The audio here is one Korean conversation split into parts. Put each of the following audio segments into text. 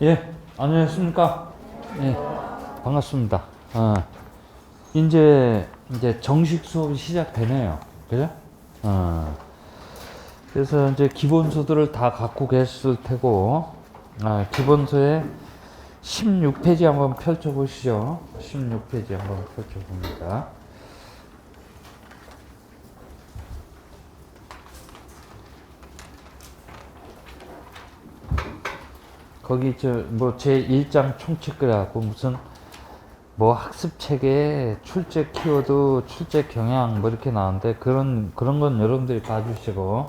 예, 안녕하십니까? 예, 반갑습니다. 이제 정식 수업이 시작되네요. 그죠? 그래서 이제 기본서들을 다 갖고 계실 테고, 기본서에 16페이지 한번 펼쳐보시죠. 16페이지 한번 펼쳐봅니다. 거기 제 1장 총책 그래갖고 무슨 뭐 학습책에 출제 키워드, 출제 경향 뭐 이렇게 나오는데 그런 건 여러분들이 봐주시고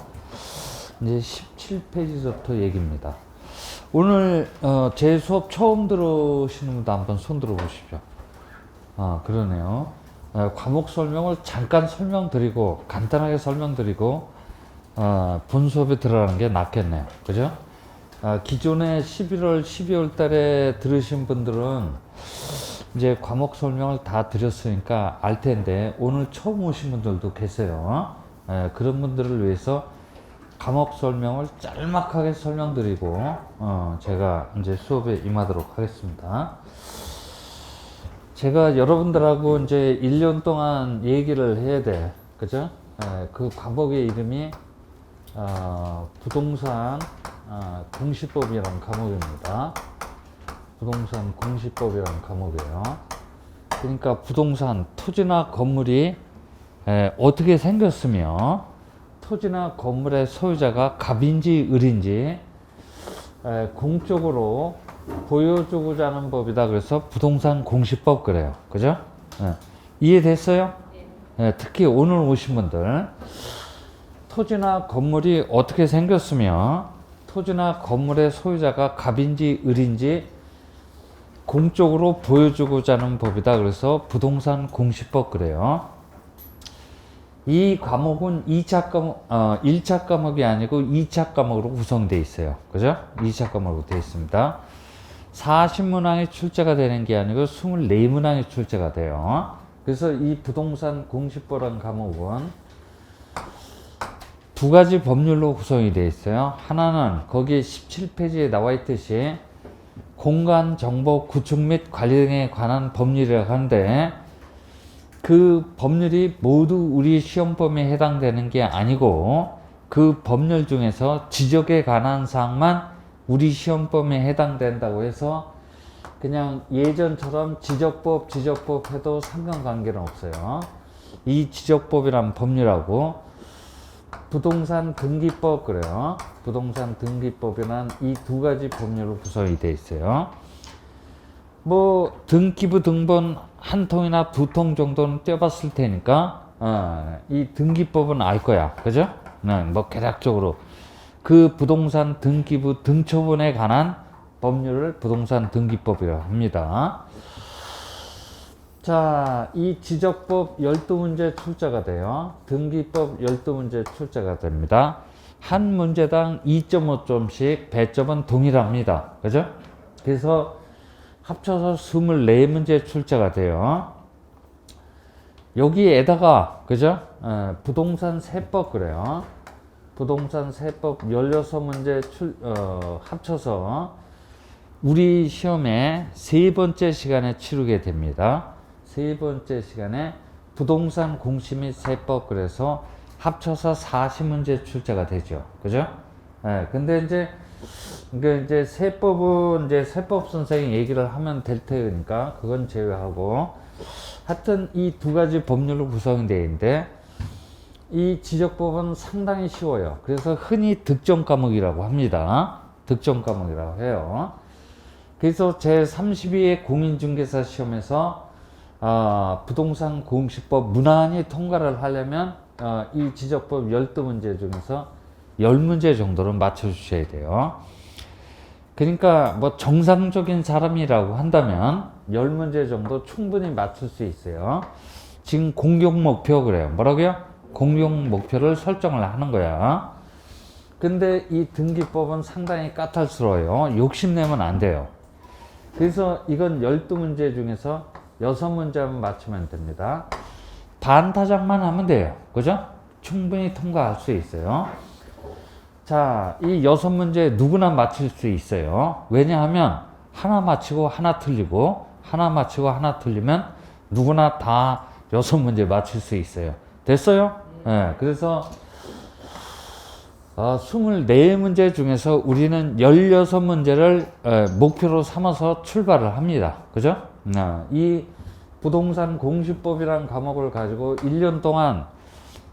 이제 17페이지부터 얘기입니다. 오늘 제 수업 처음 들으시는 분도 한번 손 들어 보십시오. 그러네요. 과목 설명을 잠깐 설명드리고 간단하게 설명드리고 본 수업에 들어가는 게 낫겠네요. 그죠? 기존에 11월, 12월 달에 들으신 분들은 이제 과목 설명을 다 드렸으니까 알 텐데 오늘 처음 오신 분들도 계세요. 그런 분들을 위해서 과목 설명을 짤막하게 설명드리고 제가 이제 수업에 임하도록 하겠습니다. 제가 여러분들하고 이제 1년 동안 얘기를 해야 돼. 그죠? 그 과목의 이름이 부동산 공시법이라는 과목입니다. 부동산 공시법이라는 과목이에요. 그러니까 부동산, 토지나 건물이 어떻게 생겼으며 토지나 건물의 소유자가 갑인지 을인지 공적으로 보여주고자 하는 법이다. 그래서 부동산 공시법 그래요. 그죠? 이해됐어요? 특히 오늘 오신 분들 토지나 건물이 어떻게 생겼으며 토지나 건물의 소유자가 갑인지 을인지 공적으로 보여주고자 하는 법이다. 그래서 부동산 공시법 그래요. 이 과목은 1차 과목이 아니고 2차 과목으로 구성되어 있어요. 그죠? 2차 과목으로 되어 있습니다. 40문항이 출제가 되는 게 아니고 24문항이 출제가 돼요. 그래서 이 부동산 공시법이라는 과목은 두 가지 법률로 구성이 되어 있어요. 하나는 거기 17페이지에 나와 있듯이 공간 정보 구축 및 관리 등에 관한 법률이라고 하는데 그 법률이 모두 우리 시험범위에 해당되는 게 아니고 그 법률 중에서 지적에 관한 사항만 우리 시험범위에 해당된다고 해서 그냥 예전처럼 지적법 해도 상관관계는 없어요. 이 지적법이란 법률하고 부동산 등기법 그래요. 부동산 등기법이란 이 두 가지 법률로 구성이 되어 있어요. 뭐 등기부 등본 한 통이나 두 통 정도는 떼봤을 테니까 이 등기법은 알 거야. 그죠? 뭐 개략적으로 그 부동산 등기부 등초본에 관한 법률을 부동산 등기법이라고 합니다. 자, 이 지적법 12문제 출제가 돼요. 등기법 12문제 출제가 됩니다. 한 문제당 2.5점씩 배점은 동일합니다. 그죠? 그래서 합쳐서 24문제 출제가 돼요. 여기에다가, 그죠? 부동산 세법 그래요. 부동산 세법 16문제 합쳐서 우리 시험에 세 번째 시간에 치르게 됩니다. 세 번째 시간에 부동산 공시 및 세법 그래서 합쳐서 40문제 출제가 되죠. 그죠? 근데 이제 세법은 이제 세법 선생이 얘기를 하면 될 테니까 그건 제외하고 하여튼 이 두 가지 법률로 구성되어 있는데 이 지적법은 상당히 쉬워요. 그래서 흔히 득점 과목이라고 합니다. 득점 과목이라고 해요. 그래서 제32회 공인중개사 시험에서 부동산 공시법 무난히 통과를 하려면 이 지적법 12문제 중에서 10문제 정도는 맞춰주셔야 돼요. 그러니까 뭐 정상적인 사람이라고 한다면 10문제 정도 충분히 맞출 수 있어요. 지금 공격 목표 그래요. 뭐라고요? 공격 목표를 설정을 하는 거야. 근데 이 등기법은 상당히 까탈스러워요. 욕심내면 안 돼요. 그래서 이건 12문제 중에서 6문제만 맞추면 됩니다. 반타작만 하면 돼요. 그죠? 충분히 통과할 수 있어요. 자, 이 6문제 누구나 맞힐 수 있어요. 왜냐하면 하나 맞히고 하나 틀리고 하나 맞히고 하나 틀리면 누구나 다 6문제 맞힐 수 있어요. 됐어요? 네, 그래서 24문제 중에서 우리는 16문제를 목표로 삼아서 출발을 합니다. 그죠? 이 부동산 공시법이라는 과목을 가지고 1년 동안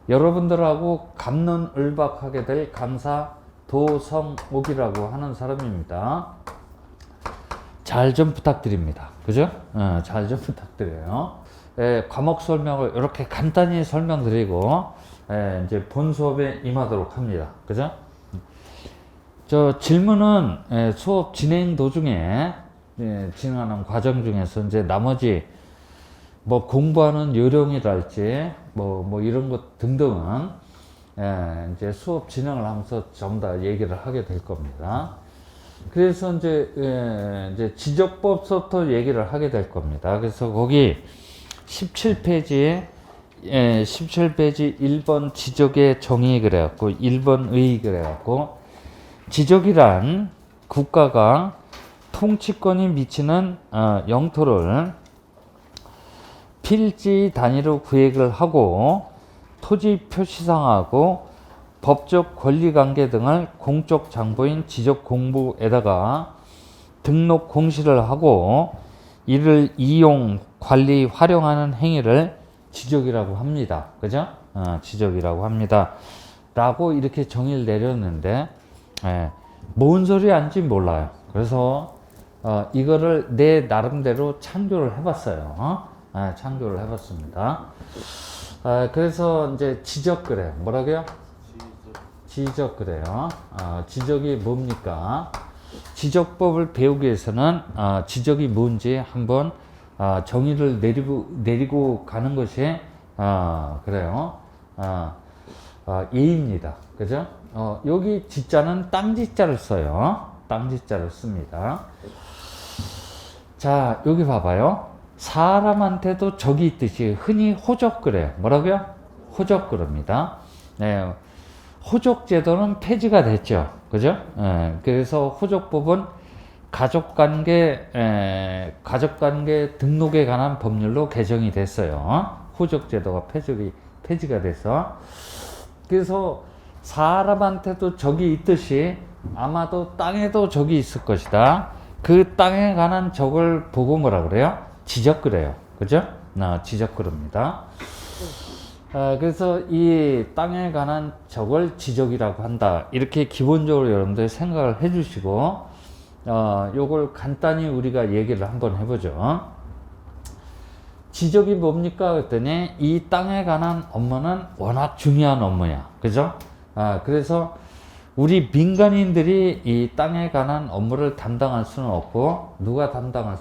여러분들하고 갑론을박하게 될 감사도성옥이라고 하는 사람입니다. 잘 좀 부탁드립니다. 그죠? 잘 좀 부탁드려요. 과목 설명을 이렇게 간단히 설명드리고 이제 본 수업에 임하도록 합니다. 그죠? 저 질문은 수업 진행 도중에 진행하는 과정 중에서 이제 나머지 뭐 공부하는 요령이랄지 뭐 이런 것 등등은 이제 수업 진행을 하면서 전부 다 얘기를 하게 될 겁니다. 그래서 이제 지적법부터 얘기를 하게 될 겁니다. 그래서 거기 17페이지에 17페이지 1번 지적의 정의 그래갖고 1번 의 그래갖고 지적이란 국가가 통치권이 미치는 영토를 필지 단위로 구획을 하고 토지 표시상하고 법적 권리관계 등을 공적 장부인 지적공부에다가 등록 공시를 하고 이를 이용, 관리, 활용하는 행위를 지적이라고 합니다. 그죠? 지적이라고 합니다. 라고 이렇게 정의를 내렸는데 뭔 소리 하는지 몰라요. 그래서 이거를 내 나름대로 창조를 해봤어요. 창조를 해봤습니다. 그래서 이제 지적 그래요. 뭐라고요? 지적 그래요. 지적이 뭡니까? 지적법을 배우기 위해서는 지적이 뭔지 한번 정의를 내리고 가는 것이 그래요. 예입니다. 그죠? 여기 지자는 땅지자를 써요. 땅지자를 씁니다. 자, 여기 봐봐요. 사람한테도 적이 있듯이 흔히 호적 그래요. 뭐라고요? 호적 그럽니다. 네, 호적 제도는 폐지가 됐죠. 그죠? 그래서 호적법은 가족관계 등록에 관한 법률로 개정이 됐어요. 호적 제도가 폐지가 돼서. 그래서 사람한테도 적이 있듯이 아마도 땅에도 적이 있을 것이다. 그 땅에 관한 적을 보고 뭐라 그래요? 지적 그래요. 그죠? 지적 그럽니다. 그래서 이 땅에 관한 적을 지적이라고 한다. 이렇게 기본적으로 여러분들 생각을 해 주시고, 요걸 간단히 우리가 얘기를 한번 해보죠. 지적이 뭡니까? 그랬더니 이 땅에 관한 업무는 워낙 중요한 업무야. 그죠? 그래서 우리 민간인들이 이 땅에 관한 업무를 담당할 수는 없고, 누가 담당할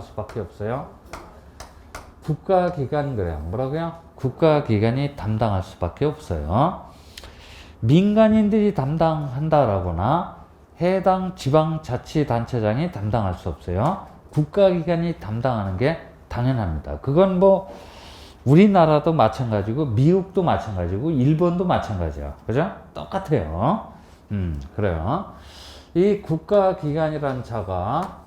수밖에 없어요? 국가기관 그래요. 뭐라고요? 국가기관이 담당할 수밖에 없어요. 민간인들이 담당한다라거나 해당 지방자치단체장이 담당할 수 없어요. 국가기관이 담당하는 게 당연합니다. 그건 뭐 우리나라도 마찬가지고 미국도 마찬가지고 일본도 마찬가지야. 그죠? 똑같아요. 그래요. 이 국가기관이라는 자가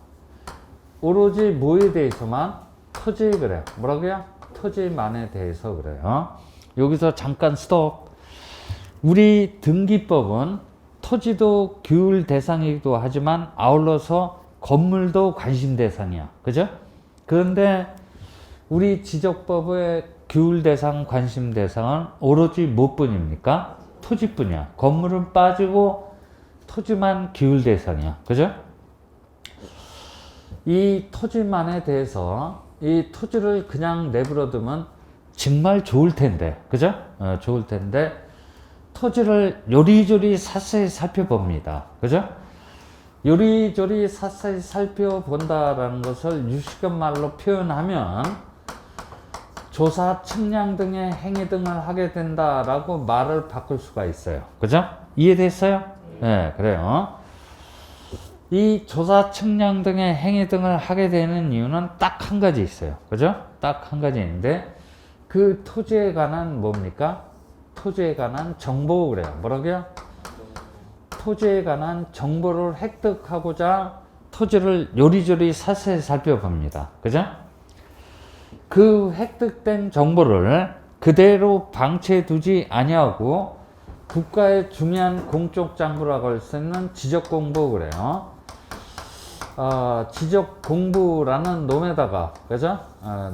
오로지 뭐에 대해서만? 토지 그래요. 뭐라고요? 토지만에 대해서 그래요. 여기서 잠깐 스톱. 우리 등기법은 토지도 규율 대상이기도 하지만 아울러서 건물도 관심 대상이야. 그죠? 그런데 우리 지적법의 규율 대상, 관심 대상은 오로지 무엇뿐입니까? 토지뿐이야. 건물은 빠지고 토지만 규율 대상이야. 그죠? 이 토지만에 대해서 이 토지를 그냥 내버려두면 정말 좋을 텐데. 그죠? 좋을 텐데 토지를 요리조리 사서히 살펴봅니다. 그죠? 요리조리 사서히 살펴본다라는 것을 유식한 말로 표현하면 조사, 측량 등의 행위 등을 하게 된다라고 말을 바꿀 수가 있어요. 그죠? 이해됐어요? 네, 그래요. 이 조사, 측량 등의 행위 등을 하게 되는 이유는 딱 한 가지 있어요. 그죠? 딱 한 가지 있는데 그 토지에 관한 뭡니까? 토지에 관한 정보 그래요. 뭐라고요? 토지에 관한 정보를 획득하고자 토지를 요리조리 자세히 살펴봅니다. 그죠? 그 획득된 정보를 그대로 방치해 두지 아니하고 국가의 중요한 공적 장부라고 할 수 있는 지적 공부 그래요. 지적 공부라는 놈에다가, 그죠?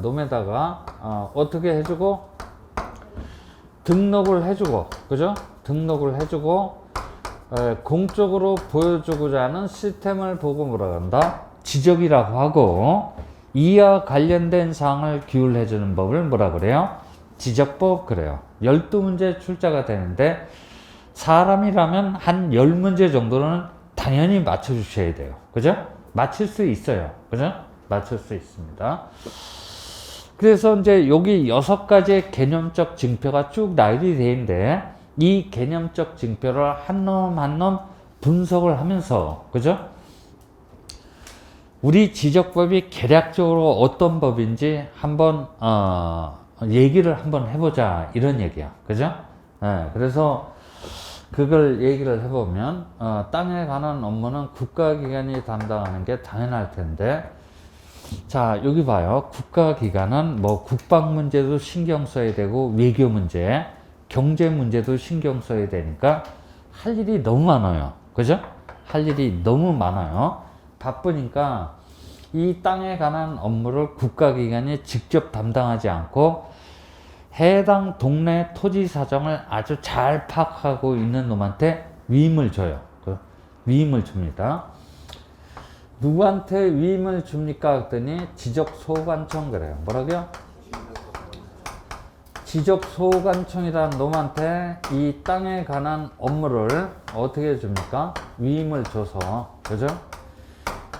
놈에다가 어떻게 해주고 등록을 해주고, 그죠? 등록을 해주고 공적으로 보여주고자 하는 시스템을 보고 뭐라 한다? 지적이라고 하고, 이와 관련된 사항을 기울해주는 법을 뭐라 그래요? 지적법 그래요. 12문제 출제가 되는데 사람이라면 한 10문제 정도는 당연히 맞춰주셔야 돼요. 그죠? 맞출 수 있어요. 그죠? 맞출 수 있습니다. 그래서 이제 여기 6가지의 개념적 징표가 쭉 나열이 되어 있는데, 이 개념적 징표를 한 놈 한 놈 분석을 하면서, 그죠? 우리 지적법이 개략적으로 어떤 법인지 한번 얘기를 한번 해보자, 이런 얘기야. 그죠? 그래서 그걸 얘기를 해보면 땅에 관한 업무는 국가기관이 담당하는 게 당연할 텐데, 자 여기 봐요. 국가기관은 뭐 국방 문제도 신경 써야 되고 외교 문제, 경제 문제도 신경 써야 되니까 할 일이 너무 많아요. 그죠? 할 일이 너무 많아요. 바쁘니까 이 땅에 관한 업무를 국가기관이 직접 담당하지 않고 해당 동네 토지 사정을 아주 잘 파악하고 있는 놈한테 위임을 줘요. 위임을 줍니다. 누구한테 위임을 줍니까? 했더니 지적소관청 그래요. 뭐라고요? 지적소관청이라는 놈한테 이 땅에 관한 업무를 어떻게 줍니까? 위임을 줘서, 그죠?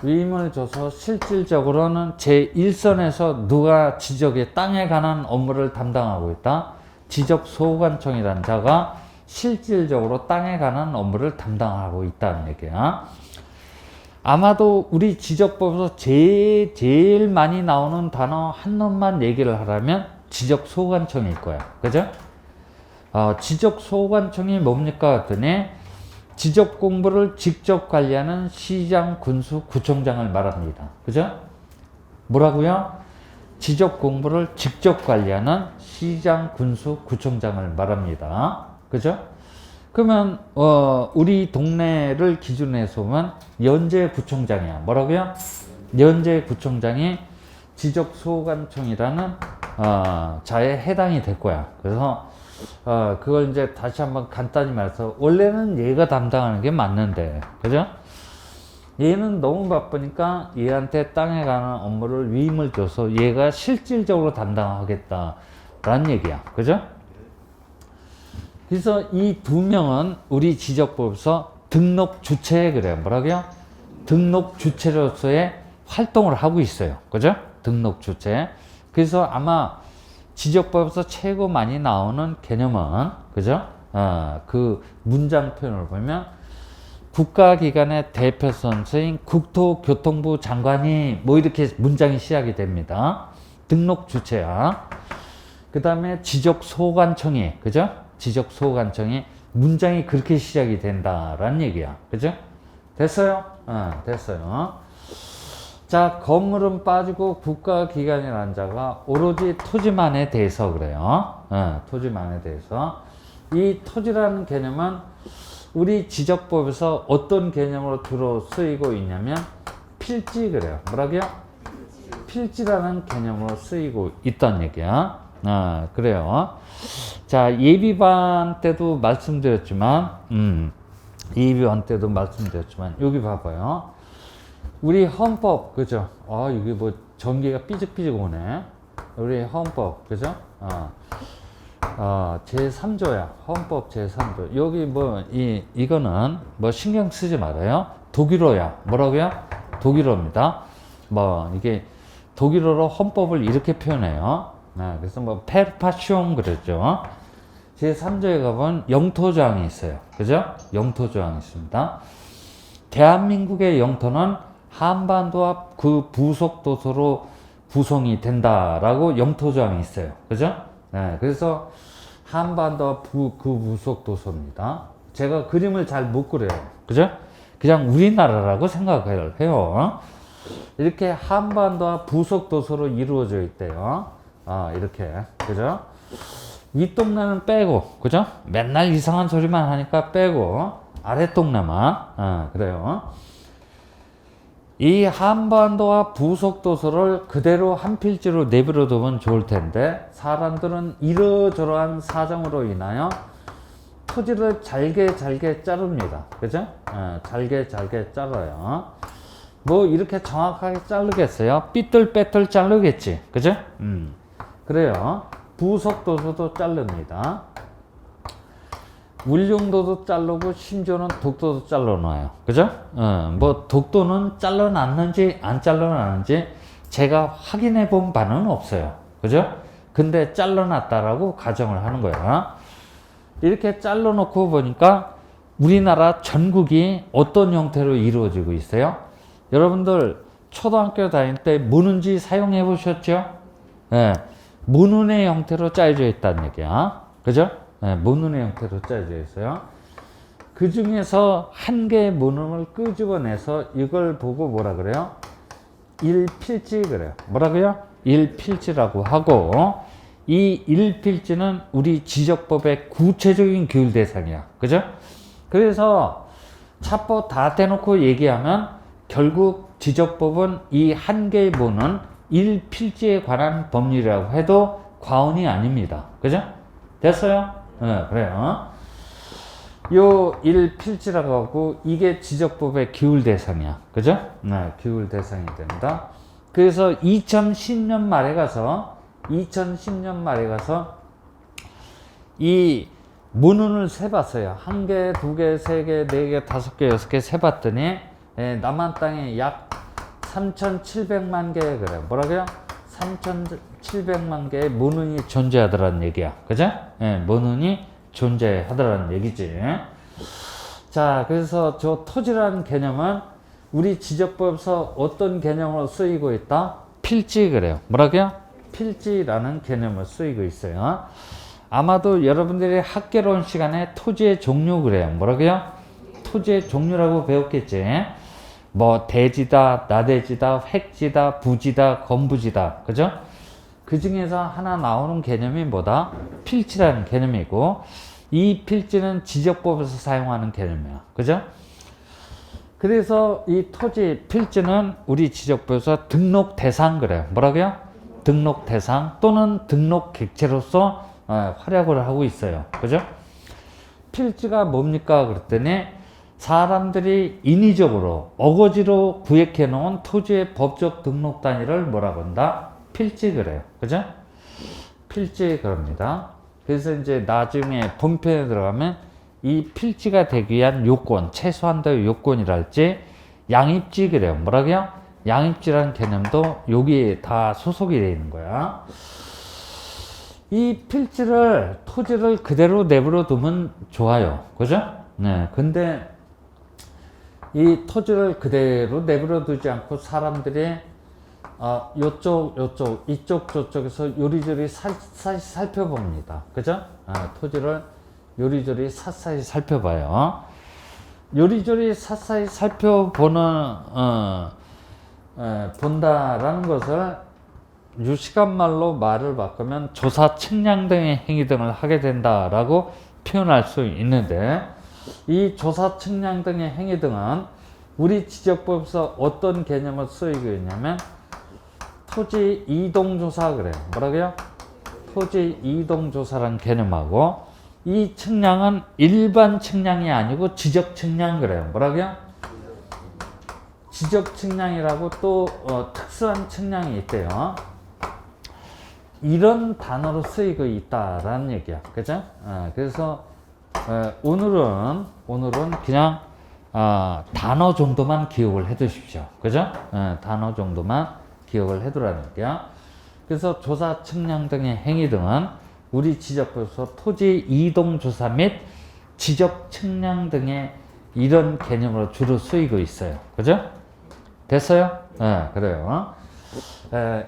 위임을 줘서 실질적으로는 제1선에서 누가 지적의 땅에 관한 업무를 담당하고 있다? 지적소관청이라는 자가 실질적으로 땅에 관한 업무를 담당하고 있다는 얘기야. 아마도 우리 지적법에서 제일 많이 나오는 단어 한 놈만 얘기를 하라면 지적소관청일 거야. 그죠? 지적소관청이 뭡니까? 했더니 지적 공부를 직접 관리하는 시장, 군수, 구청장을 말합니다. 그죠? 뭐라고요? 지적 공부를 직접 관리하는 시장, 군수, 구청장을 말합니다. 그죠? 그러면 우리 동네를 기준으로 해서 보면 연제구청장이야. 뭐라고요? 연제구청장이 지적소관청이라는 자에 해당이 될 거야. 그래서 그걸 이제 다시 한번 간단히 말해서, 원래는 얘가 담당하는 게 맞는데, 그죠? 얘는 너무 바쁘니까 얘한테 땅에 관한 업무를 위임을 줘서 얘가 실질적으로 담당하겠다라는 얘기야. 그죠? 그래서 이 두 명은 우리 지적법에서 등록 주체 그래요. 뭐라고요? 등록 주체로서의 활동을 하고 있어요. 그죠? 등록 주체. 그래서 아마 지적법에서 최고 많이 나오는 개념은, 그죠? 그 문장 표현을 보면 국가기관의 대표선서인 국토교통부 장관이 뭐 이렇게 문장이 시작이 됩니다. 등록 주체야. 그 다음에 지적소관청이, 그죠? 지적소관청이 문장이 그렇게 시작이 된다라는 얘기야. 그죠? 됐어요? 됐어요. 자, 건물은 빠지고 국가기관이라는 자가 오로지 토지만에 대해서 그래요. 토지만에 대해서. 이 토지라는 개념은 우리 지적법에서 어떤 개념으로 들어 쓰이고 있냐면 필지 그래요. 뭐라고요? 필지라는 개념으로 쓰이고 있다는 얘기야. 그래요. 자, 예비반 때도 말씀드렸지만, 여기 봐봐요. 우리 헌법, 그죠? 이게 뭐 전기가 삐죽삐죽 오네. 우리 헌법, 그죠? 제3조야. 헌법 제3조. 여기 뭐, 이거는 뭐 신경 쓰지 말아요. 독일어야. 뭐라고요? 독일어입니다. 뭐, 이게 독일어로 헌법을 이렇게 표현해요. 그래서 뭐, 페르파숑 그랬죠. 제3조에 가보면 영토조항이 있어요. 그죠? 영토조항이 있습니다. 대한민국의 영토는 한반도와 그 부속 도서로 구성이 된다라고 영토조항이 있어요. 그죠? 그래서 한반도와 그 부속 도서입니다. 제가 그림을 잘 못 그려요. 그죠? 그냥 우리나라라고 생각을 해요. 이렇게 한반도와 부속도서로 이루어져 있대요. 이렇게. 그죠? 윗동네는 빼고, 그죠? 맨날 이상한 소리만 하니까 빼고, 아랫동네만, 그래요. 이 한반도와 부속도서를 그대로 한 필지로 내버려 두면 좋을 텐데, 사람들은 이러저러한 사정으로 인하여 토지를 잘게 자릅니다. 그죠? 잘게 잘라요. 뭐 이렇게 정확하게 자르겠어요? 삐뚤빼뚤 자르겠지. 그죠? 그래요. 부속도서도 자릅니다. 울릉도도 자르고 심지어는 독도도 잘라놔요. 그죠? 뭐 독도는 잘라놨는지 안 잘라놨는지 제가 확인해 본 바는 없어요. 그죠? 근데 잘라놨다라고 가정을 하는 거야. 이렇게 잘라놓고 보니까 우리나라 전국이 어떤 형태로 이루어지고 있어요? 여러분들 초등학교 다닐 때 문운지 사용해 보셨죠? 네, 문운의 형태로 짜여져 있다는 얘기야. 그죠? 네, 문운의 형태로 짜여져 있어요. 그 중에서 한 개의 문운을 끄집어내서 이걸 보고 뭐라 그래요? 일필지 그래요. 뭐라고요? 일필지라고 하고, 이 일필지는 우리 지적법의 구체적인 규율 대상이야. 그죠? 그래서 차법 다 대놓고 얘기하면 결국 지적법은 이 한 개의 문은 일필지에 관한 법률이라고 해도 과언이 아닙니다. 그죠? 됐어요? 네, 그래요. 요 일필지라고 하고 이게 지적법의 규율 대상이야. 그죠? 네, 규율 대상이 됩니다. 그래서 2010년 말에 가서 이 문운을 세봤어요. 한 개, 두 개, 세 개, 네 개, 다섯 개, 여섯 개 세봤더니 남한 땅에 약 3,700만 개 그래요. 뭐라고요? 3,700만 개의 문운이 존재하더라는 얘기야. 그죠? 문운이 존재하더라는 얘기지. 자, 그래서 저 토지라는 개념은 우리 지적법에서 어떤 개념으로 쓰이고 있다? 필지 그래요. 뭐라고요? 필지라는 개념을 쓰이고 있어요. 아마도 여러분들이 학개론 시간에 토지의 종류 그래요. 뭐라고요? 토지의 종류라고 배웠겠지. 뭐 대지다, 나대지다, 획지다, 부지다, 건부지다. 그죠? 그 중에서 하나 나오는 개념이 뭐다? 필지라는 개념이고, 이 필지는 지적법에서 사용하는 개념이야. 그죠? 그래서 이 토지 필지는 우리 지적법에서 등록 대상 그래요. 뭐라고요? 등록 대상 또는 등록 객체로서 활약을 하고 있어요. 그죠? 필지가 뭡니까? 그랬더니 사람들이 인위적으로 어거지로 구획해 놓은 토지의 법적 등록 단위를 뭐라고 한다? 필지 그래요. 그죠? 필지 그럽니다. 그래서 이제 나중에 본편에 들어가면 이 필지가 되기 위한 요건, 최소한도의 요건이랄지 양입지 그래요. 뭐라고요? 양입지라는 개념도 여기에 다 소속이 되어 있는 거야. 이 필지를, 토지를 그대로 내버려 두면 좋아요. 그죠? 네. 근데 이 토지를 그대로 내버려 두지 않고 사람들이 이쪽, 저쪽에서 요리조리 샅샅이 살펴봅니다. 그죠? 토지를 요리조리 샅샅이 살펴봐요. 요리조리 샅샅이 살펴보는, 본다라는 것을 유식한 말로 말을 바꾸면 조사, 측량 등의 행위 등을 하게 된다라고 표현할 수 있는데, 이 조사, 측량 등의 행위 등은 우리 지적법에서 어떤 개념을 쓰이고 있냐면 토지 이동조사 그래요. 뭐라고요? 토지 이동조사라는 개념하고, 이 측량은 일반 측량이 아니고 지적 측량 그래요. 뭐라고요? 지적 측량이라고 또 특수한 측량이 있대요. 이런 단어로 쓰이고 있다라는 얘기야. 그죠? 그래서 오늘은 그냥 단어 정도만 기억을 해 두십시오. 그죠? 단어 정도만 기억을 해 두라는 얘기야. 그래서 조사, 측량 등의 행위 등은 우리 지적법에서 토지 이동 조사 및 지적 측량 등의 이런 개념으로 주로 쓰이고 있어요. 그죠? 됐어요? 그래요.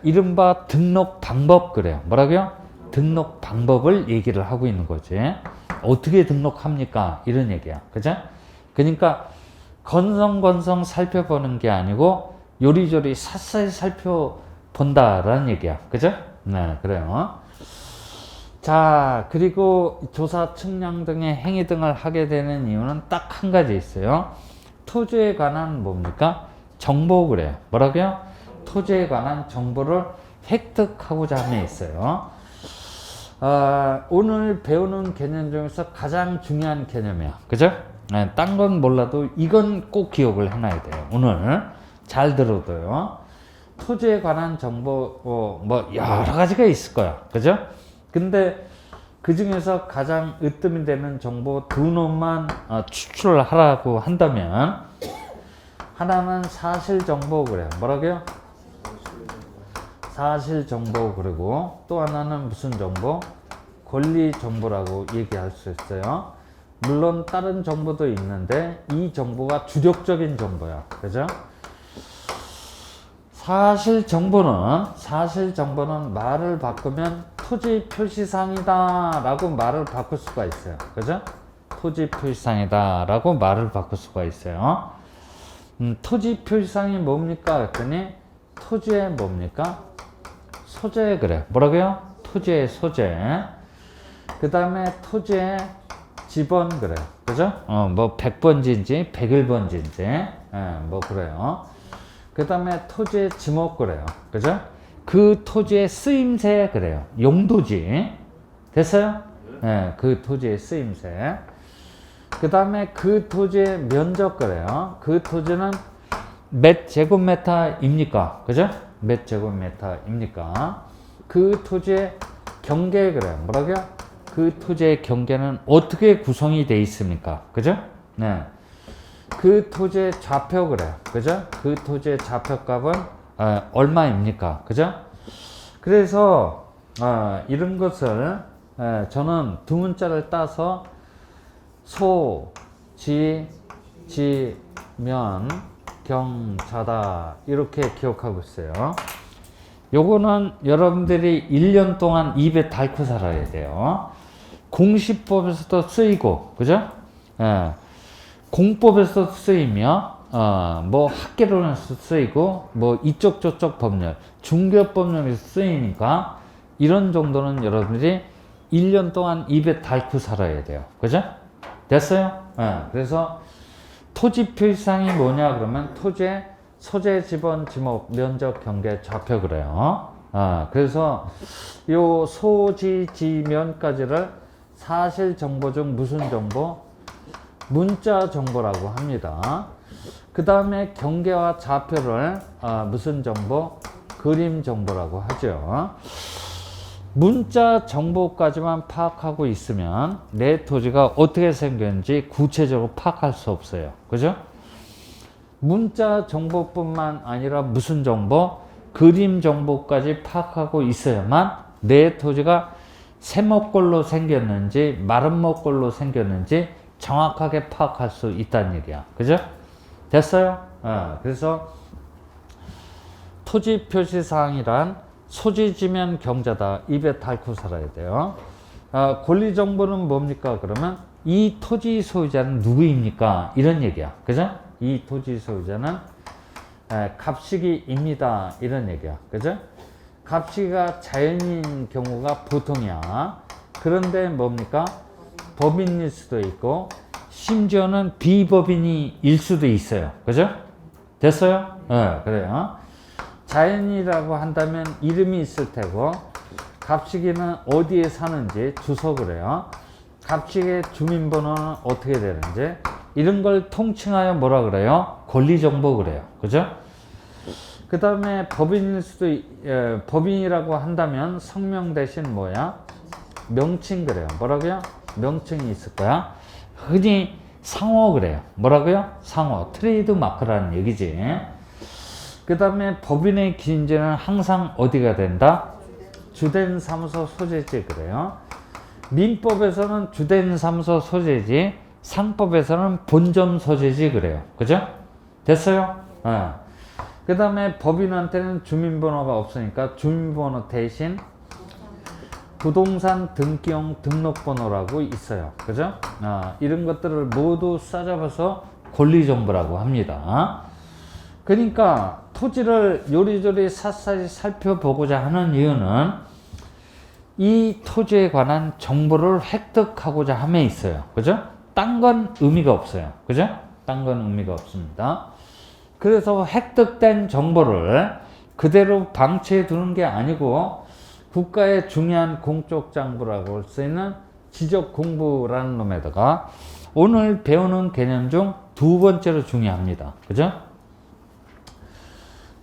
이른바 등록 방법 그래요. 뭐라고요? 등록 방법을 얘기를 하고 있는 거지. 어떻게 등록합니까? 이런 얘기야. 그죠? 그러니까 건성건성 살펴보는 게 아니고 요리조리 샅샅이 살펴본다라는 얘기야. 그죠? 네, 그래요. 자, 그리고 조사, 측량 등의 행위 등을 하게 되는 이유는 딱 한 가지 있어요. 토지에 관한 뭡니까? 정보 그래요. 뭐라고요? 토지에 관한 정보를 획득하고자 함에 있어요. 오늘 배우는 개념 중에서 가장 중요한 개념이야. 그죠? 네, 딴 건 몰라도 이건 꼭 기억을 해놔야 돼요. 오늘 잘 들어도요. 토지에 관한 정보 뭐 여러 가지가 있을 거야. 그죠? 근데 그 중에서 가장 으뜸이 되는 정보 두 놈만 추출을 하라고 한다면 하나는 사실 정보 그래요. 뭐라고요? 사실 정보. 그리고 또 하나는 무슨 정보? 권리 정보라고 얘기할 수 있어요. 물론 다른 정보도 있는데 이 정보가 주력적인 정보야. 그죠? 사실 정보는 말을 바꾸면 토지 표시상이다 라고 말을 바꿀 수가 있어요. 그죠? 토지 표시상이다 라고 말을 바꿀 수가 있어요. 토지 표시상이 뭡니까? 그랬더니 토지의 뭡니까? 소재 그래. 뭐라고요? 토지의 소재. 그 다음에 토지의 지번 그래. 그죠? 뭐 100번지인지 101번지인지 뭐 그래요. 그 다음에 토지의 지목 그래요. 그죠? 그 토지의 쓰임새 그래요. 용도지. 됐어요? 네, 그 토지의 쓰임새. 그 다음에 그 토지의 면적 그래요. 그 토지는 몇 제곱미터입니까? 그죠? 몇 제곱미터입니까? 그 토지의 경계 그래요. 뭐라고요? 그 토지의 경계는 어떻게 구성이 되어 있습니까? 그죠? 네. 그 토지의 좌표 그래요. 그죠? 그 토지의 좌표값은 얼마입니까? 그죠? 그래서 이런 것을 저는 두 문자를 따서 소, 지, 면, 경, 자다 이렇게 기억하고 있어요. 요거는 여러분들이 1년 동안 입에 달고 살아야 돼요. 공시법에서도 쓰이고, 그죠? 공법에서 쓰이며, 뭐 학계론에서 쓰이고, 뭐 이쪽 저쪽 법률, 중개법률에서 쓰이니까 이런 정도는 여러분들이 1년 동안 입에 달고 살아야 돼요. 그죠? 됐어요? 그래서 토지 표시상이 뭐냐 그러면 토지의 소재, 지번, 지목, 면적, 경계, 좌표 그래요. 그래서 요 소지, 지면까지를 사실 정보 중 무슨 정보? 문자 정보라고 합니다. 그 다음에 경계와 좌표를 무슨 정보? 그림 정보라고 하죠. 문자 정보까지만 파악하고 있으면 내 토지가 어떻게 생겼는지 구체적으로 파악할 수 없어요. 그죠? 문자 정보뿐만 아니라 무슨 정보? 그림 정보까지 파악하고 있어야만 내 토지가 세목골로 생겼는지 마른 목골로 생겼는지 정확하게 파악할 수 있다는 얘기야. 그죠? 됐어요? 그래서 토지 표시사항이란 소지지면 경자다. 입에 달고 살아야 돼요. 권리 정보는 뭡니까? 그러면 이 토지 소유자는 누구입니까? 이런 얘기야. 그죠? 이 토지 소유자는 갑식이입니다. 이런 얘기야. 그죠? 갑식이가 자연인 경우가 보통이야. 그런데 뭡니까? 법인일 수도 있고 심지어는 비법인일 수도 있어요. 그죠? 됐어요? 그래요. 자연이라고 한다면 이름이 있을 테고 갑식이는 어디에 사는지 주소 그래요. 갑식의 주민번호는 어떻게 되는지 이런 걸 통칭하여 뭐라 그래요? 권리정보 그래요. 그죠? 그 다음에 법인일 수도 법인이라고 한다면 성명 대신 뭐야? 명칭 그래요. 뭐라고요? 명칭이 있을 거야. 흔히 상호 그래요. 뭐라고요? 상호. 트레이드 마크라는 얘기지. 그 다음에 법인의 기인제는 항상 어디가 된다? 주된 사무소 소재지 그래요. 민법에서는 주된 사무소 소재지, 상법에서는 본점 소재지 그래요. 그죠? 됐어요? 그 다음에 법인한테는 주민번호가 없으니까 주민번호 대신 부동산 등기용 등록번호라고 있어요. 그죠? 이런 것들을 모두 싸잡아서 권리정보라고 합니다. 그러니까 토지를 요리조리 샅샅이 살펴보고자 하는 이유는 이 토지에 관한 정보를 획득하고자 함에 있어요. 그죠? 딴 건 의미가 없어요. 그죠? 딴 건 의미가 없습니다. 그래서 획득된 정보를 그대로 방치해 두는 게 아니고 국가의 중요한 공적 장부라고 할 수 있는 지적 공부라는 놈에다가 오늘 배우는 개념 중 두 번째로 중요합니다. 그죠?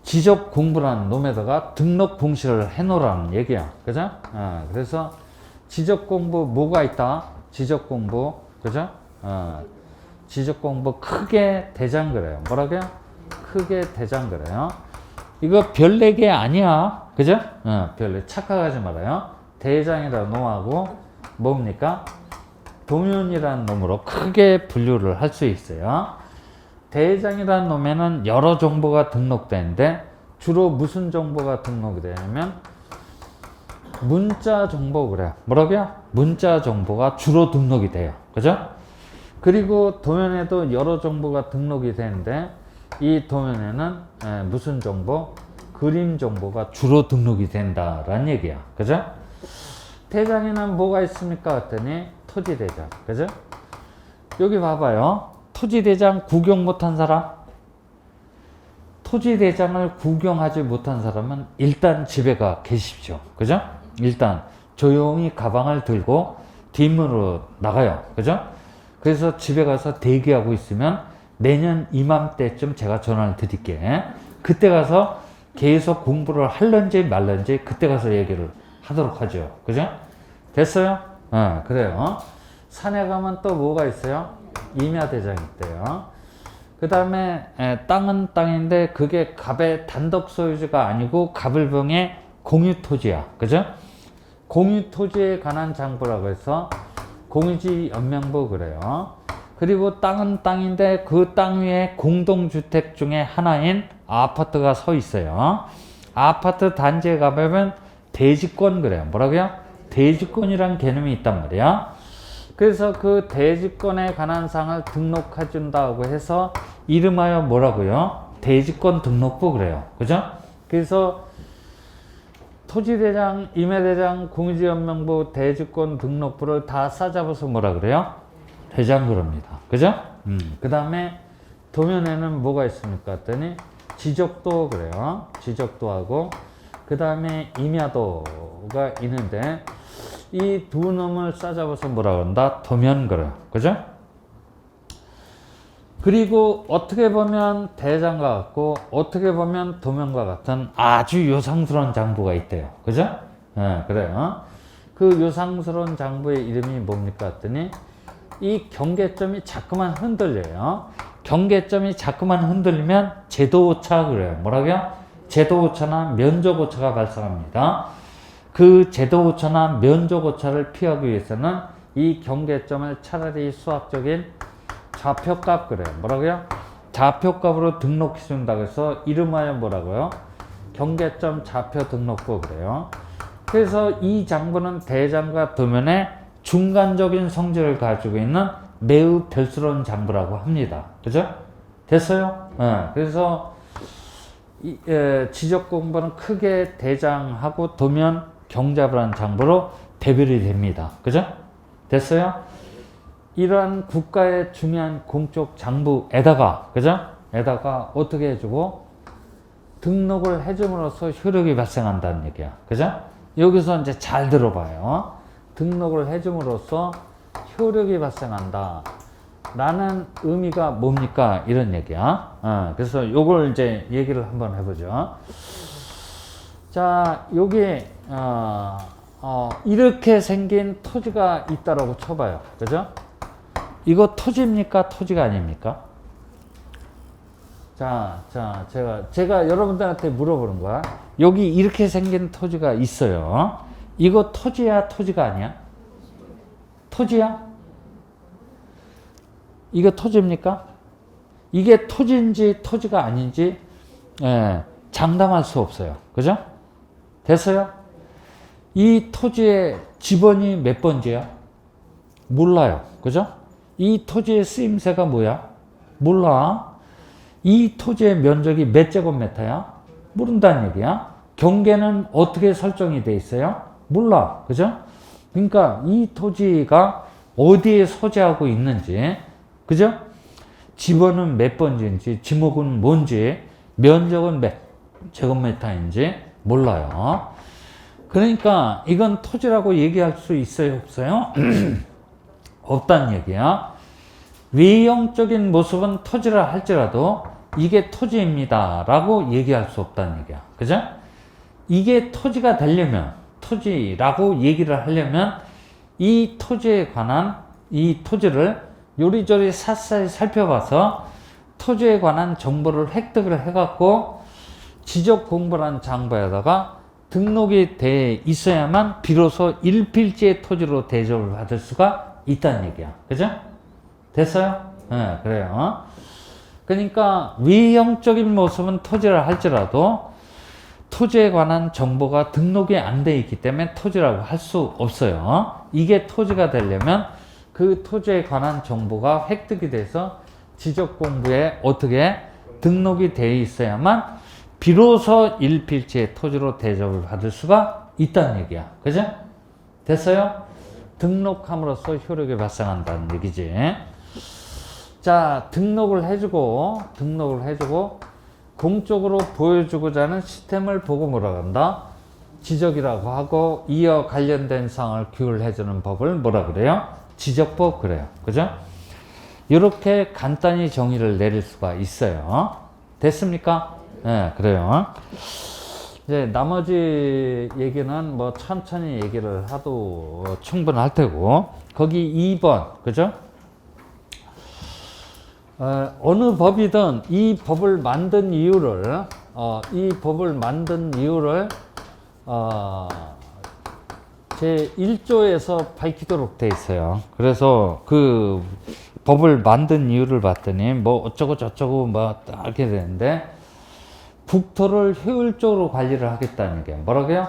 지적 공부라는 놈에다가 등록 공시를 해 놓으라는 얘기야. 그죠? 그래서 지적 공부 뭐가 있다? 지적 공부. 그죠? 지적 공부 크게 대장 그래요. 뭐라고요? 크게 대장 그래요. 이거 별 4개 아니야. 그죠? 별 4개. 착각하지 말아요. 대장이라는 놈하고 뭡니까? 도면이라는 놈으로 크게 분류를 할 수 있어요. 대장이라는 놈에는 여러 정보가 등록되는데 주로 무슨 정보가 등록이 되냐면 문자 정보 그래요. 뭐라고요? 문자 정보가 주로 등록이 돼요. 그죠? 그리고 도면에도 여러 정보가 등록이 되는데 이 도면에는 무슨 정보? 그림 정보가 주로 등록이 된다라는 얘기야. 그죠? 대장에는 뭐가 있습니까? 했더니 토지대장. 그죠? 여기 봐봐요. 토지대장 구경 못한 사람? 토지대장을 구경하지 못한 사람은 일단 집에 가 계십시오. 그죠? 일단 조용히 가방을 들고 뒷문으로 나가요. 그죠? 그래서 집에 가서 대기하고 있으면 내년 이맘때쯤 제가 전화를 드릴게. 그때 가서 계속 공부를 할런지 말런지 그때 가서 얘기를 하도록 하죠. 그죠? 됐어요? 그래요. 산에 가면 또 뭐가 있어요? 임야대장이 있대요. 그 다음에 땅은 땅인데 그게 갑의 단독 소유주가 아니고 갑을병의 공유토지야. 그죠? 공유토지에 관한 장부라고 해서 공유지 연명부 그래요. 그리고 땅은 땅인데 그 땅 위에 공동주택 중에 하나인 아파트가 서 있어요. 아파트 단지에 가보면 대지권 그래요. 뭐라고요? 대지권이란 개념이 있단 말이야. 그래서 그 대지권에 관한 사항을 등록해 준다고 해서 이름하여 뭐라고요? 대지권 등록부 그래요. 그죠? 그래서 토지대장, 임야대장, 공유지연명부, 대지권 등록부를 다 싸잡아서 뭐라 그래요? 대장 그럽니다. 그죠? 그 다음에 도면에는 뭐가 있습니까? 했더니 지적도 그래요. 지적도 하고 그 다음에 임야도가 있는데 이 두 놈을 싸잡아서 뭐라 그런다? 도면 그래요. 그죠? 그리고 어떻게 보면 대장과 같고 어떻게 보면 도면과 같은 아주 요상스러운 장부가 있대요. 그죠? 그래요. 그 요상스러운 장부의 이름이 뭡니까? 했더니 이 경계점이 자꾸만 흔들려요. 경계점이 자꾸만 흔들리면 제도오차 그래요. 뭐라고요? 제도오차나 면적오차가 발생합니다. 그 제도오차나 면적오차를 피하기 위해서는 이 경계점을 차라리 수학적인 좌표값 그래요. 뭐라고요? 좌표값으로 등록해 준다고 해서 이름하여 뭐라고요? 경계점 좌표 등록부 그래요. 그래서 이 장부는 대장과 도면의 중간적인 성질을 가지고 있는 매우 별스러운 장부라고 합니다. 그죠? 됐어요? 그래서 지적 공부는 크게 대장하고 도면 경잡이라는 장부로 대별이 됩니다. 그죠? 됐어요? 이러한 국가의 중요한 공적 장부에다가, 그죠? 에다가 어떻게 해주고 등록을 해줌으로써 효력이 발생한다는 얘기야. 그죠? 여기서 이제 잘 들어봐요. 등록을 해줌으로써 효력이 발생한다. 라는 의미가 뭡니까? 이런 얘기야. 그래서 요걸 이제 얘기를 한번 해보죠. 자, 여기, 이렇게 생긴 토지가 있다라고 쳐봐요. 그죠? 이거 토지입니까? 토지가 아닙니까? 자, 제가 여러분들한테 물어보는 거야. 여기 이렇게 생긴 토지가 있어요. 이거 토지야, 토지가 아니야? 토지야? 이게 토지입니까? 이게 토지인지 토지가 아닌지 장담할 수 없어요. 그죠? 됐어요? 이 토지의 지번이 몇 번지야? 몰라요. 그죠? 이 토지의 쓰임새가 뭐야? 몰라. 이 토지의 면적이 몇 제곱미터야? 모른다는 얘기야. 경계는 어떻게 설정이 돼 있어요? 몰라. 그죠? 그러니까 이 토지가 어디에 소재하고 있는지, 그죠? 집원은 몇 번지인지, 지목은 뭔지, 면적은 몇 제곱미터인지 몰라요. 그러니까 이건 토지라고 얘기할 수 있어요, 없어요? 없다는 얘기야. 외형적인 모습은 토지라 할지라도 이게 토지입니다 라고 얘기할 수 없다는 얘기야. 그죠? 이게 토지가 되려면, 토지라고 얘기를 하려면 이 토지에 관한, 이 토지를 요리조리 샅샅이 살펴봐서 토지에 관한 정보를 획득을 해갖고 지적 공부라는 장부에다가 등록이 돼 있어야만 비로소 일필지의 토지로 대접을 받을 수가 있다는 얘기야. 그죠? 됐어요? 네, 그래요. 그러니까 외형적인 모습은 토지라 할지라도 토지에 관한 정보가 등록이 안 돼 있기 때문에 토지라고 할 수 없어요. 이게 토지가 되려면 그 토지에 관한 정보가 획득이 돼서 지적 공부에 어떻게 등록이 돼 있어야만 비로소 일필지의 토지로 대접을 받을 수가 있다는 얘기야. 그죠? 됐어요? 등록함으로써 효력이 발생한다는 얘기지. 자, 등록을 해주고 공적으로 보여주고자 하는 시스템을 보고 뭐라 한다? 지적이라고 하고 이어 관련된 사항을 규율해주는 법을 뭐라 그래요? 지적법 그래요. 그죠? 이렇게 간단히 정의를 내릴 수가 있어요. 됐습니까? 네, 그래요. 이제 나머지 얘기는 뭐 천천히 얘기를 하도 충분할 테고, 거기 2번, 그죠? 어느 법이든 이 법을 만든 이유를, 제 1조에서 밝히도록 돼 있어요. 그래서 그 법을 만든 이유를 봤더니 뭐 어쩌고 저쩌고 뭐 이렇게 되는데, 국토를 효율적으로 관리를 하겠다는 게 뭐라고요?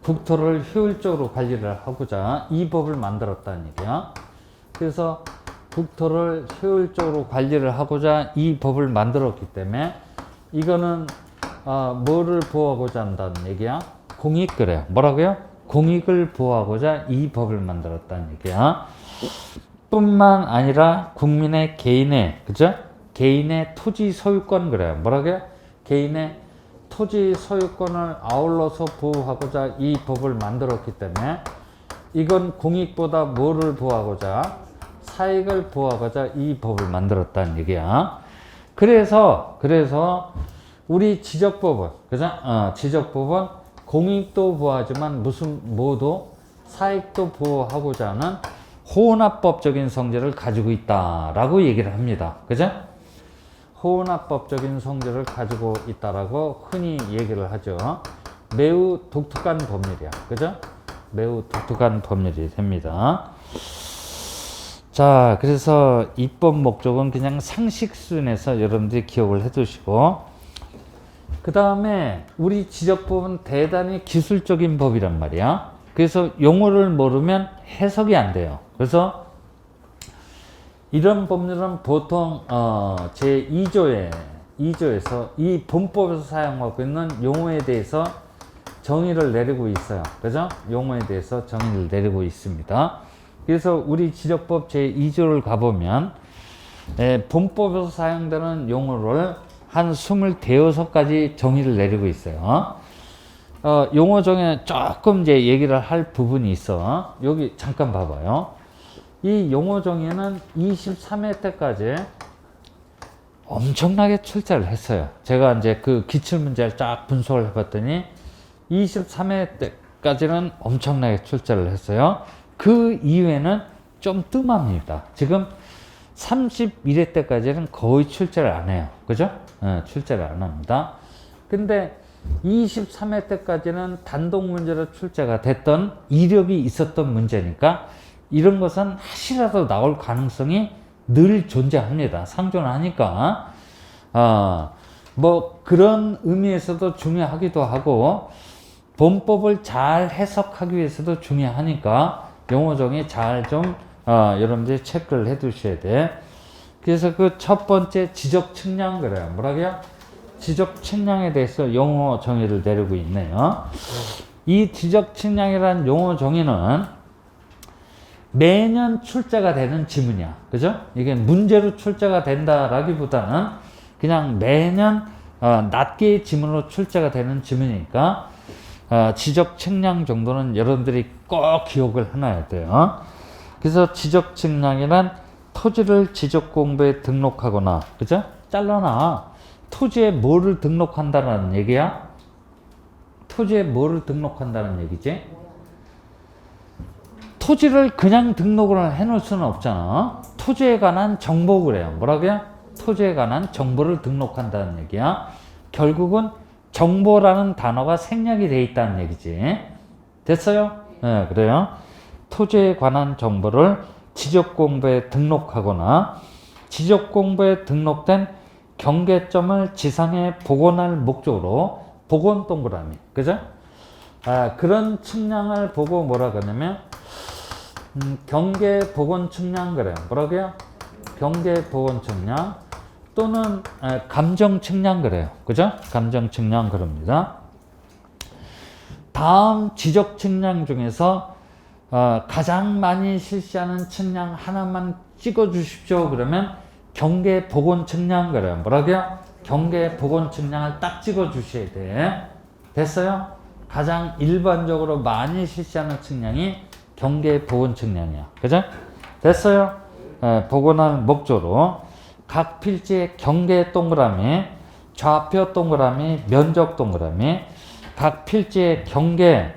국토를 효율적으로 관리를 하고자 이 법을 만들었다는 얘기야. 그래서 국토를 효율적으로 관리를 하고자 이 법을 만들었기 때문에 이거는 뭐를 보호하고자 한다는 얘기야? 공익 그래요. 뭐라고요? 공익을 보호하고자 이 법을 만들었다는 얘기야. 뿐만 아니라 국민의 개인의, 그죠? 개인의 토지 소유권 그래요. 뭐라고요? 개인의 토지 소유권을 아울러서 보호하고자 이 법을 만들었기 때문에 이건 공익보다 뭐를 보호하고자? 사익을 보호하고자 이 법을 만들었다는 얘기야. 그래서 우리 지적법은, 그죠? 지적법은 공익도 보호하지만 모두 사익도 보호하고자 하는 혼합법적인 성질을 가지고 있다라고 얘기를 합니다. 그죠? 혼합법적인 성질을 가지고 있다라고 흔히 얘기를 하죠. 매우 독특한 법률이야. 그죠? 매우 독특한 법률이 됩니다. 자, 그래서 입법 목적은 그냥 상식 수준에서 여러분들이 기억을 해 두시고, 그 다음에 우리 지적법은 대단히 기술적인 법이란 말이야. 그래서 용어를 모르면 해석이 안 돼요. 그래서 이런 법률은 보통 제2조에서 이 본법에서 사용하고 있는 용어에 대해서 정의를 내리고 있어요. 그죠? 용어에 대해서 정의를 내리고 있습니다. 그래서 우리 지적법 제2조를 가보면 본법에서 사용되는 용어를 한 26가지 정의를 내리고 있어요. 용어 중에 조금 이제 얘기를 할 부분이 있어. 여기 잠깐 봐봐요. 이 용어 정의는 23회 때까지 엄청나게 출제를 했어요. 제가 이제 그 기출문제를 쫙 분석을 해봤더니 23회 때까지는 엄청나게 출제를 했어요. 그 이후에는 좀 뜸합니다. 지금 31회 때까지는 거의 출제를 안 해요. 그죠? 출제를 안 합니다. 근데 23회 때까지는 단독 문제로 출제가 됐던 이력이 있었던 문제니까 이런 것은 하시라도 나올 가능성이 늘 존재합니다. 상존을 하니까. 뭐 그런 의미에서도 중요하기도 하고 본법을 잘 해석하기 위해서도 중요하니까 용어 정의 잘 좀 여러분들이 체크를 해 두셔야 돼. 그래서 그 첫 번째 지적 측량 그래요. 뭐라고요? 지적 측량에 대해서 용어 정의를 내리고 있네요. 이 지적 측량이라는 용어 정의는 매년 출제가 되는 지문이야. 그죠? 이게 문제로 출제가 된다라기보다는 그냥 매년 낱개의 지문으로 출제가 되는 지문이니까 지적 측량 정도는 여러분들이 꼭 기억을 해놔야 돼요. 그래서 지적 측량이란 토지를 지적 공부에 등록하거나, 그죠? 잘라놔. 토지에 뭐를 등록한다는 얘기야? 토지에 뭐를 등록한다는 얘기지? 토지를 그냥 등록을 해놓을 수는 없잖아. 토지에 관한 정보 그래요. 뭐라고요? 토지에 관한 정보를 등록한다는 얘기야. 결국은 정보라는 단어가 생략이 돼 있다는 얘기지. 됐어요? 네, 그래요. 토지에 관한 정보를 지적 공부에 등록하거나 지적 공부에 등록된 경계점을 지상에 복원할 목적으로 복원 동그라미, 그죠? 그런 측량을 보고 뭐라 그러냐면 경계 복원 측량 그래요. 뭐라고요? 경계 복원 측량 또는 감정 측량 그래요. 그죠? 감정 측량 그럽니다. 다음 지적 측량 중에서 가장 많이 실시하는 측량 하나만 찍어 주십시오. 그러면 경계 복원 측량 그래요. 뭐라고요? 경계 복원 측량을 딱 찍어 주셔야 돼. 됐어요? 가장 일반적으로 많이 실시하는 측량이 경계 복원 측량이야. 그죠? 됐어요? 복원할 목적으로 각 필지의 경계 동그라미, 좌표 동그라미, 면적 동그라미, 각 필지의 경계,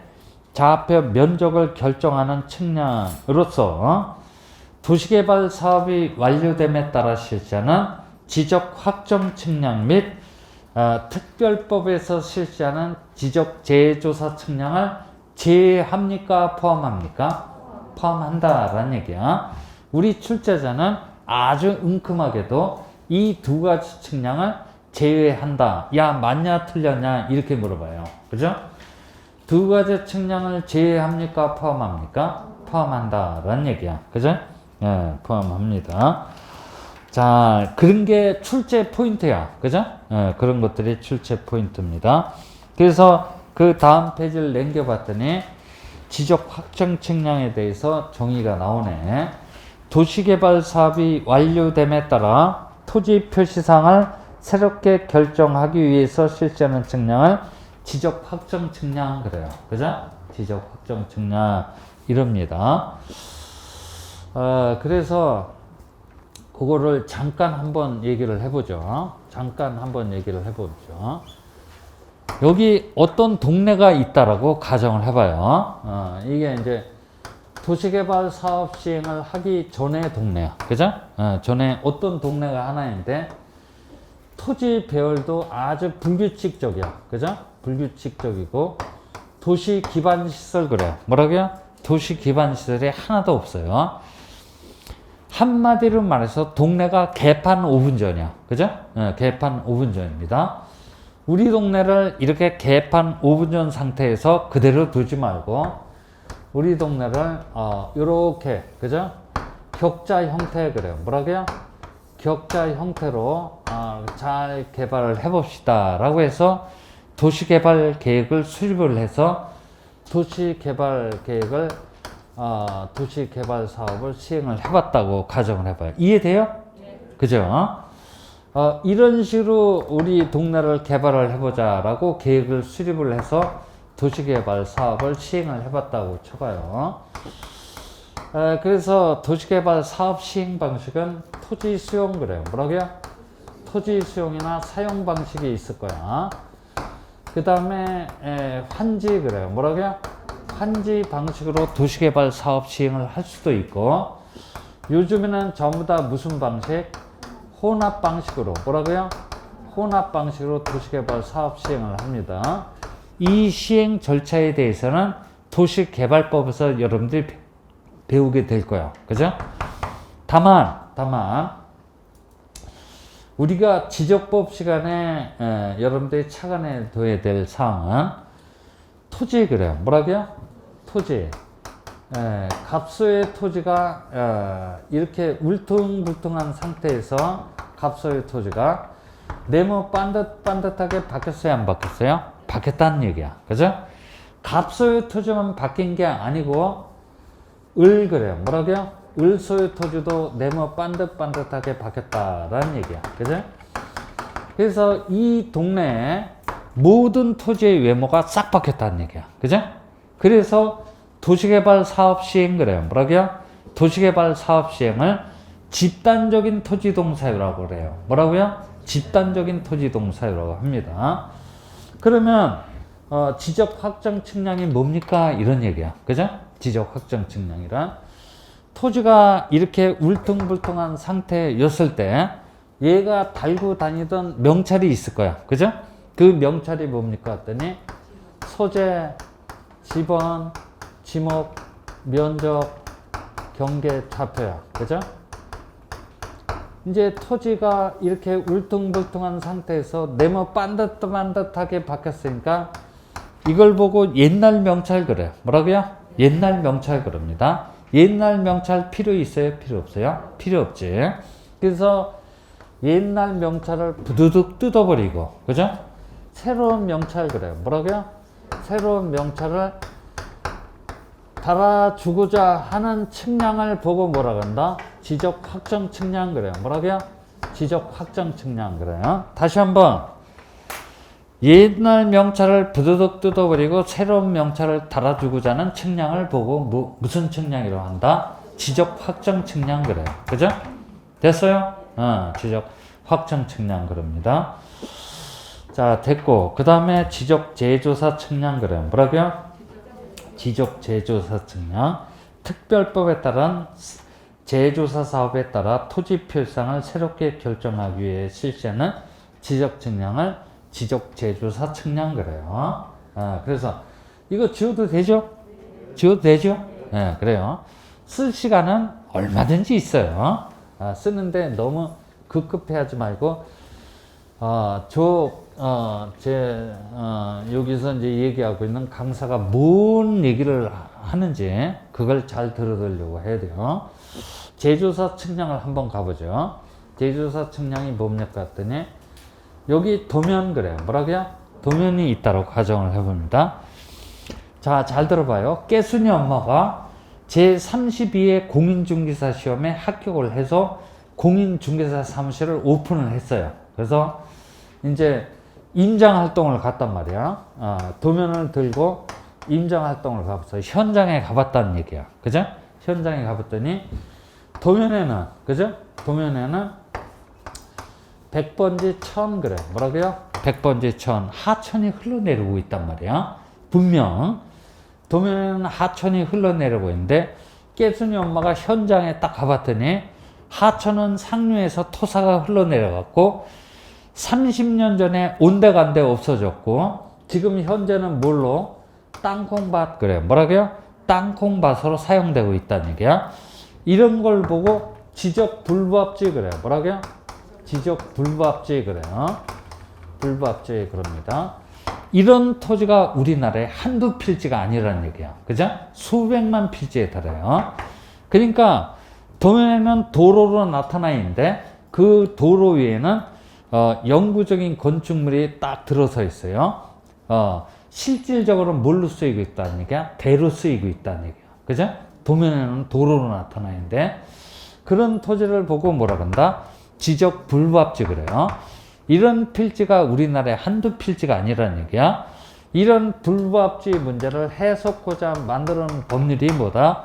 좌표 면적을 결정하는 측량으로서 도시개발 사업이 완료됨에 따라 실시하는 지적 확정 측량 및 특별법에서 실시하는 지적 재조사 측량을 제외합니까? 포함합니까? 포함한다라는 얘기야. 우리 출제자는 아주 은큼하게도 이 두 가지 측량을 제외한다. 야, 맞냐 틀렸냐 이렇게 물어봐요. 그죠? 두 가지 측량을 제외합니까? 포함합니까? 포함한다라는 얘기야. 그죠? 예, 포함합니다. 자, 그런 게 출제 포인트야. 그죠? 예, 그런 것들이 출제 포인트입니다. 그래서 그 다음 페이지를 남겨봤더니 지적 확정 측량에 대해서 정의가 나오네. 도시개발 사업이 완료됨에 따라 토지 표시상을 새롭게 결정하기 위해서 실시하는 측량을 지적 확정 측량 그래요. 그죠? 지적 확정 측량 이럽니다. 그래서 그거를 잠깐 한번 얘기를 해보죠. 잠깐 한번 얘기를 해보죠. 여기 어떤 동네가 있다라고 가정을 해봐요. 이게 이제 도시개발 사업 시행을 하기 전의 동네야. 그죠? 전에 어떤 동네가 하나인데 토지 배열도 아주 불규칙적이야. 그죠? 불규칙적이고 도시 기반 시설 그래요. 뭐라고요? 도시 기반 시설이 하나도 없어요. 한마디로 말해서 동네가 개판 5분 전이야. 그죠? 개판 5분 전입니다. 우리 동네를 이렇게 개판 5분 전 상태에서 그대로 두지 말고 우리 동네를 이렇게 그죠? 격자 형태 그래요. 뭐라고요? 격자 형태로 잘 개발을 해봅시다 라고 해서 도시개발 계획을 수립을 해서 도시개발 계획을 도시개발 사업을 시행을 해봤다고 가정을 해봐요. 이해돼요? 네. 그죠? 이런 식으로 우리 동네를 개발을 해보자 라고 계획을 수립을 해서 도시개발 사업을 시행을 해봤다고 쳐봐요. 그래서 도시개발 사업 시행 방식은 토지 수용 그래요. 뭐라고요? 토지 수용이나 사용 방식이 있을 거야. 그 다음에 환지 그래요. 뭐라고요? 환지 방식으로 도시개발 사업 시행을 할 수도 있고 요즘에는 전부 다 무슨 방식? 혼합 방식으로 뭐라고요? 혼합 방식으로 도시개발 사업 시행을 합니다. 이 시행 절차에 대해서는 도시개발법에서 여러분들이 배우게 될 거예요. 그죠? 다만 우리가 지적법 시간에 여러분들이 착안해 둬야 될 사항은 토지 그래요. 뭐라고요? 토지. 갑소의 토지가 이렇게 울퉁불퉁한 상태에서 갑소의 토지가 네모 반듯반듯하게 바뀌었어요, 안 바뀌었어요? 바뀌었다는 얘기야. 그죠? 갑소의 토지만 바뀐 게 아니고 그래요. 뭐라고요? 을소의 토지도 네모 반듯반듯하게 바뀌었다라는 얘기야. 그죠? 그래서 이 동네에 모든 토지의 외모가 싹 바뀌었다는 얘기야. 그죠? 그래서 도시개발 사업 시행 그래요. 뭐라고요? 도시개발 사업 시행을 집단적인 토지동사유라고 그래요. 뭐라고요? 집단적인 토지동사유라고 합니다. 그러면 지적 확정 측량이 뭡니까? 이런 얘기야. 그죠? 지적 확정 측량이란 토지가 이렇게 울퉁불퉁한 상태였을 때 얘가 달고 다니던 명찰이 있을 거야. 그죠? 그 명찰이 뭡니까? 했더니 소재, 지번, 지목, 면적, 경계, 좌표야. 그죠? 이제 토지가 이렇게 울퉁불퉁한 상태에서 네모 반듯반듯하게 바뀌었으니까 이걸 보고 옛날 명찰 그래요. 뭐라고요? 옛날 명찰 그럽니다. 옛날 명찰 필요 있어요? 필요 없어요? 필요 없지. 그래서 옛날 명찰을 부두둑 뜯어버리고, 그죠? 새로운 명찰 그래요. 뭐라고요? 새로운 명찰을 달아주고자 하는 측량을 보고 뭐라 그런다? 지적 확정 측량 그래요. 뭐라고요? 지적 확정 측량 그래요. 다시 한번 옛날 명찰을 부두둑 뜯어버리고 새로운 명찰을 달아주고자 하는 측량을 보고 무슨 측량이라고 한다? 지적 확정 측량 그래요. 그죠? 됐어요? 지적 확정 측량 그럽니다. 자, 됐고 그 다음에 지적 재조사 측량 그래요. 뭐라고요? 지적 재조사 측량. 특별법에 따른 재조사 사업에 따라 토지 필상을 새롭게 결정하기 위해 실시하는 지적 측량을 지적 재조사 측량 그래요. 그래서 이거 지워도 되죠? 지워도 되죠? 네, 그래요. 쓸 시간은 얼마든지 있어요. 쓰는데 너무 급급해하지 말고 여기서 이제 얘기하고 있는 강사가 뭔 얘기를 하는지 그걸 잘 들어들려고 해야 돼요. 재조사 측량을 한번 가보죠. 재조사 측량이 뭡니까 했더니 여기 도면 그래요. 뭐라고요? 도면이 있다고 가정을 해봅니다. 자, 잘 들어봐요. 깨순이 엄마가 제32회 공인중개사 시험에 합격을 해서 공인중개사 사무실을 오픈을 했어요. 그래서 이제 임장활동을 갔단 말이야. 도면을 들고 임장활동을 가봤어요. 현장에 가봤다는 얘기야. 그죠? 현장에 가봤더니 도면에는, 그죠? 도면에는 100번지 천 그래. 뭐라고요? 100번지 천. 하천이 흘러내리고 있단 말이야. 분명 도면에는 하천이 흘러내리고 있는데 깨순이 엄마가 현장에 딱 가봤더니 하천은 상류에서 토사가 흘러내려갔고 30년 전에 온데간데 없어졌고 지금 현재는 뭘로? 땅콩밭 그래. 뭐라고요? 땅콩밭으로 사용되고 있다는 얘기야. 이런 걸 보고 지적 불부합지 그래. 뭐라고요? 지적 불부합지 그래요. 불부합지 그럽니다. 이런 토지가 우리나라에 한두 필지가 아니라는 얘기야. 그죠? 수백만 필지에 달해요. 그러니까 도면에는 도로로 나타나 있는데 그 도로 위에는 영구적인 건축물이 딱 들어서 있어요. 실질적으로 뭘로 쓰이고 있다는 얘기야? 대로 쓰이고 있다는 얘기야. 그죠? 도면에는 도로로 나타나 있는데 그런 토지를 보고 뭐라 그런다? 지적 불부합지 그래요. 이런 필지가 우리나라에 한두 필지가 아니라는 얘기야. 이런 불부합지 문제를 해석하고자 만드는 법률이 뭐다?